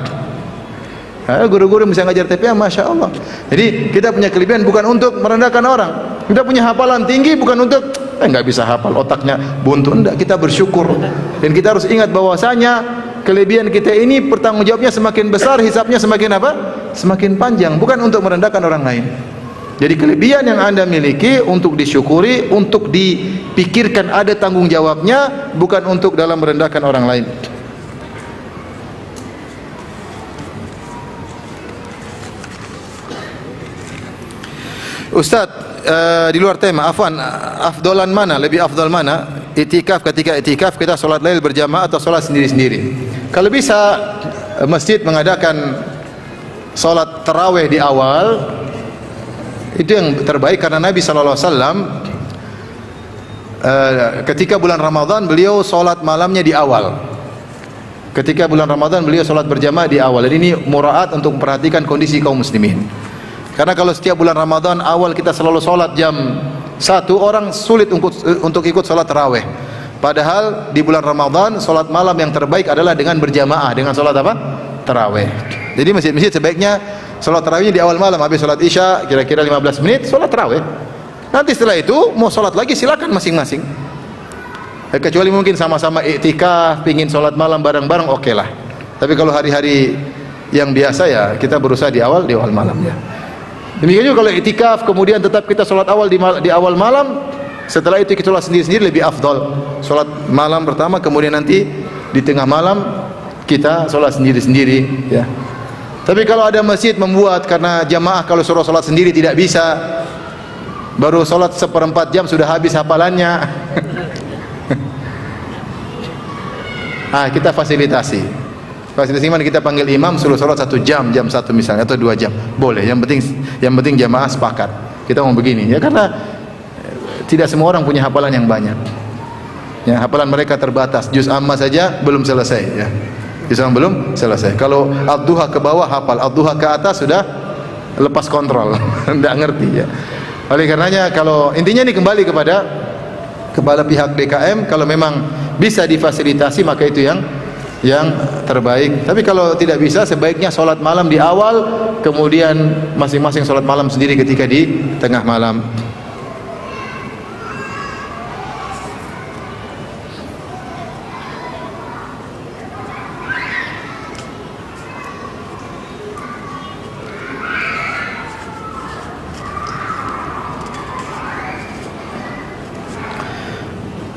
Guru-guru bisa ngajar TPA, Masya Allah. Jadi kita punya kelebihan bukan untuk merendahkan orang. Kita punya hafalan tinggi bukan untuk nggak bisa hafal, otaknya buntu. Enggak, kita bersyukur. Dan kita harus ingat bahwasanya kelebihan kita ini pertanggungjawabnya semakin besar, hisabnya semakin apa? Semakin panjang, bukan untuk merendahkan orang lain. Jadi kelebihan yang Anda miliki untuk disyukuri, untuk dipikirkan ada tanggung jawabnya, bukan untuk dalam merendahkan orang lain. Ustaz, di luar tema, afwan, afdolan mana, lebih afdal mana? Itikaf, ketika itikaf kita solat lail berjamaah atau solat sendiri-sendiri? Kalau bisa masjid mengadakan solat tarawih di awal, itu yang terbaik, karena Nabi SAW ketika bulan Ramadan beliau solat malamnya di awal. Ketika bulan Ramadan beliau solat berjamaah di awal. Dan ini muraat untuk memperhatikan kondisi kaum muslimin. Karena kalau setiap bulan Ramadan awal kita selalu sholat jam 1, orang sulit untuk ikut sholat tarawih. Padahal di bulan Ramadan sholat malam yang terbaik adalah dengan berjamaah, dengan sholat apa? Tarawih. Jadi masjid-masjid sebaiknya sholat tarawihnya di awal malam, habis sholat isya kira-kira 15 menit sholat tarawih. Nanti setelah itu mau sholat lagi silakan masing-masing. Kecuali mungkin sama-sama iktikaf, pingin sholat malam bareng-bareng, oke lah. Tapi kalau hari-hari yang biasa ya kita berusaha di awal malam ya. Demikian juga kalau iktikaf kemudian tetap kita sholat awal di awal malam, setelah itu kita sholat sendiri-sendiri lebih afdal. Sholat malam pertama, kemudian nanti di tengah malam kita sholat sendiri-sendiri ya. Tapi kalau ada masjid membuat, karena jamaah kalau suruh sholat sendiri tidak bisa, baru sholat 1/4 jam sudah habis hafalannya. Kita fasilitasi. Fasilitasi mana, kita panggil imam suruh sholat 1 jam, jam 1 misalnya, atau 2 jam, boleh. Yang penting jamaah sepakat. Kita mau begini ya, karena tidak semua orang punya hafalan yang banyak. Ya, hafalan mereka terbatas. Juz amma saja belum selesai ya. Juz amma belum selesai. Kalau ad-duha ke bawah hafal, ad-duha ke atas sudah lepas kontrol. Tidak ngerti ya. Oleh karenanya kalau intinya ini kembali kepada pihak DKM, kalau memang bisa difasilitasi maka itu yang terbaik. Tapi kalau tidak bisa, sebaiknya sholat malam di awal, kemudian masing-masing sholat malam sendiri ketika di tengah malam.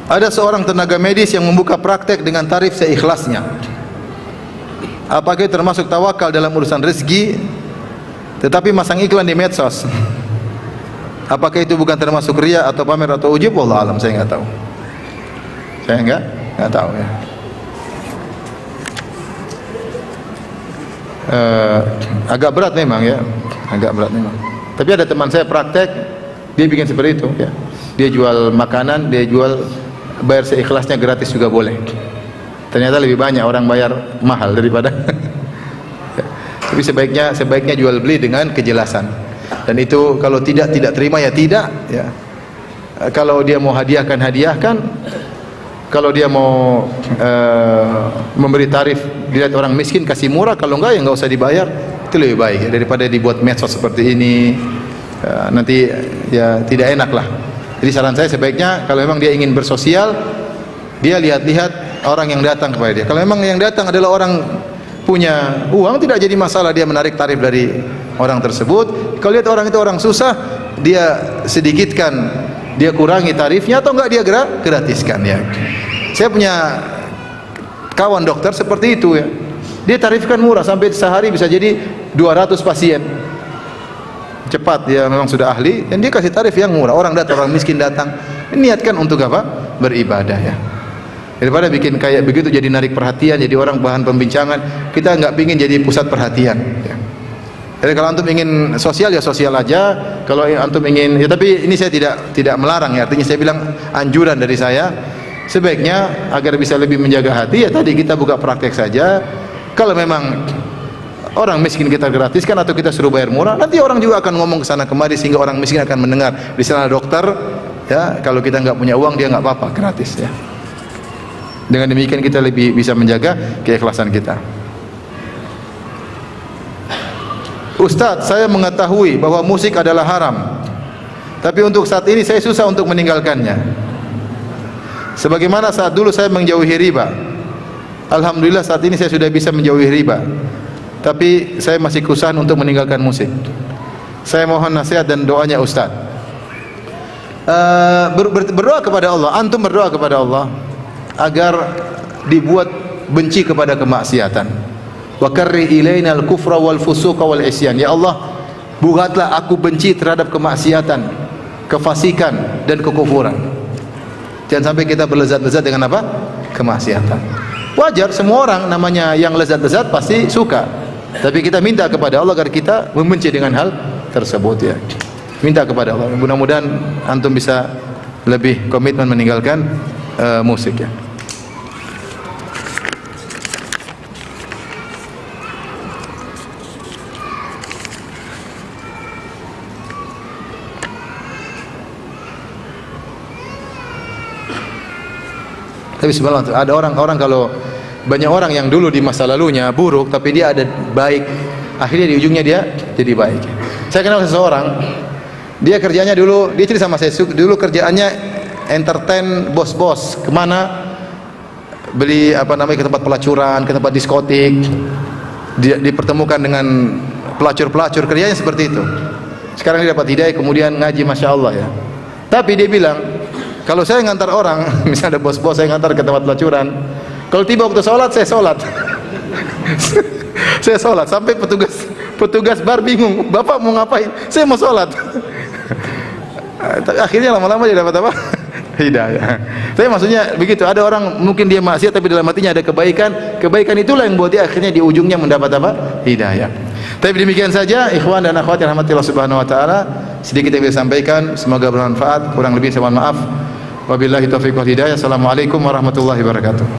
Ada seorang tenaga medis yang membuka praktek dengan tarif seikhlasnya. Apakah itu termasuk tawakal dalam urusan rezeki, tetapi masang iklan di medsos? Apakah itu bukan termasuk riya atau pamer atau ujub? Wallahu alam, saya enggak tahu. Saya enggak tahu ya. Agak berat memang ya, agak berat memang. Tapi ada teman saya praktek, dia bikin seperti itu ya. Dia jual makanan, dia jual, bayar seikhlasnya, gratis juga boleh. Ternyata lebih banyak orang bayar mahal daripada. Tapi sebaiknya jual beli dengan kejelasan. Dan itu kalau tidak terima ya tidak, ya. Kalau dia mau hadiahkan, hadiahkan. Kalau dia mau memberi tarif, dilihat orang miskin kasih murah, kalau enggak ya enggak usah dibayar. Itu lebih baik ya, daripada dibuat medsos seperti ini. Nanti ya tidak enak lah. Jadi saran saya sebaiknya kalau memang dia ingin bersosial, dia lihat-lihat orang yang datang kepada dia. Kalau memang yang datang adalah orang punya uang, tidak jadi masalah dia menarik tarif dari orang tersebut. Kalau lihat orang itu orang susah, dia sedikitkan, dia kurangi tarifnya, atau enggak dia gratiskan ya. Saya punya kawan dokter seperti itu ya. Dia tarifkan murah, sampai sehari bisa jadi 200 pasien. Cepat, dia memang sudah ahli, dan dia kasih tarif yang murah. Orang datang, orang miskin datang, niatkan untuk apa? Beribadah ya. Daripada bikin kayak begitu jadi narik perhatian, jadi orang bahan pembincangan. Kita nggak pingin jadi pusat perhatian ya. Jadi kalau antum ingin sosial ya sosial aja. Kalau antum ingin ya, tapi ini saya tidak melarang ya. Artinya saya bilang anjuran dari saya, sebaiknya agar bisa lebih menjaga hati ya tadi kita buka praktek saja. Kalau memang orang miskin kita gratiskan atau kita suruh bayar murah, nanti orang juga akan ngomong ke sana kemari sehingga orang miskin akan mendengar di sana dokter ya. Kalau kita nggak punya uang, dia nggak apa-apa, gratis ya. Dengan demikian kita lebih bisa menjaga keikhlasan kita. Ustaz, saya mengetahui bahwa musik adalah haram, tapi untuk saat ini saya susah untuk meninggalkannya. Sebagaimana saat dulu saya menjauhi riba. Alhamdulillah saat ini saya sudah bisa menjauhi riba, tapi saya masih kesusahan untuk meninggalkan musik. Saya mohon nasihat dan doanya Ustaz. Berdoa kepada Allah, antum berdoa kepada Allah agar dibuat benci kepada kemaksiatan. Wa karri ilaina al-kufra wal fusuqa wal isyan. Ya Allah, buatlah aku benci terhadap kemaksiatan, kefasikan dan kekufuran. Jangan sampai kita berlezat-lezat dengan apa? Kemaksiatan. Wajar, semua orang namanya yang lezat-lezat pasti suka. Tapi kita minta kepada Allah agar kita membenci dengan hal tersebut ya. Minta kepada Allah. Mudah-mudahan antum bisa lebih komitmen meninggalkan musik ya. Tapi sebenarnya ada orang-orang, kalau banyak orang yang dulu di masa lalunya buruk tapi dia ada baik, akhirnya di ujungnya dia jadi baik. Saya kenal seseorang, dia kerjanya dulu, dia cerita sama saya, dulu kerjaannya entertain bos-bos, kemana beli apa namanya, ke tempat pelacuran, ke tempat diskotik, dipertemukan dengan pelacur-pelacur, kerjanya seperti itu. Sekarang dia dapat hidayah, kemudian ngaji, masya Allah ya. Tapi dia bilang, kalau saya ngantar orang, misalnya ada bos-bos saya ngantar ke tempat pelacuran, kalau tiba waktu sholat, saya sholat. Saya sholat, sampai petugas bar bingung, Bapak mau ngapain? Saya mau sholat. Akhirnya lama-lama dia dapat apa? Hidayah. Tapi maksudnya begitu, ada orang mungkin dia maksiat tapi dalam hatinya ada kebaikan. Kebaikan itulah yang buat dia akhirnya di ujungnya mendapat apa? Hidayah. Tapi demikian saja ikhwan dan akhwat yang rahmatillah subhanahu wa ta'ala, sedikit yang saya sampaikan, semoga bermanfaat. Kurang lebih saya mohon maaf. Wabillahi taufiq wal hidayah. Assalamualaikum warahmatullahi wabarakatuh.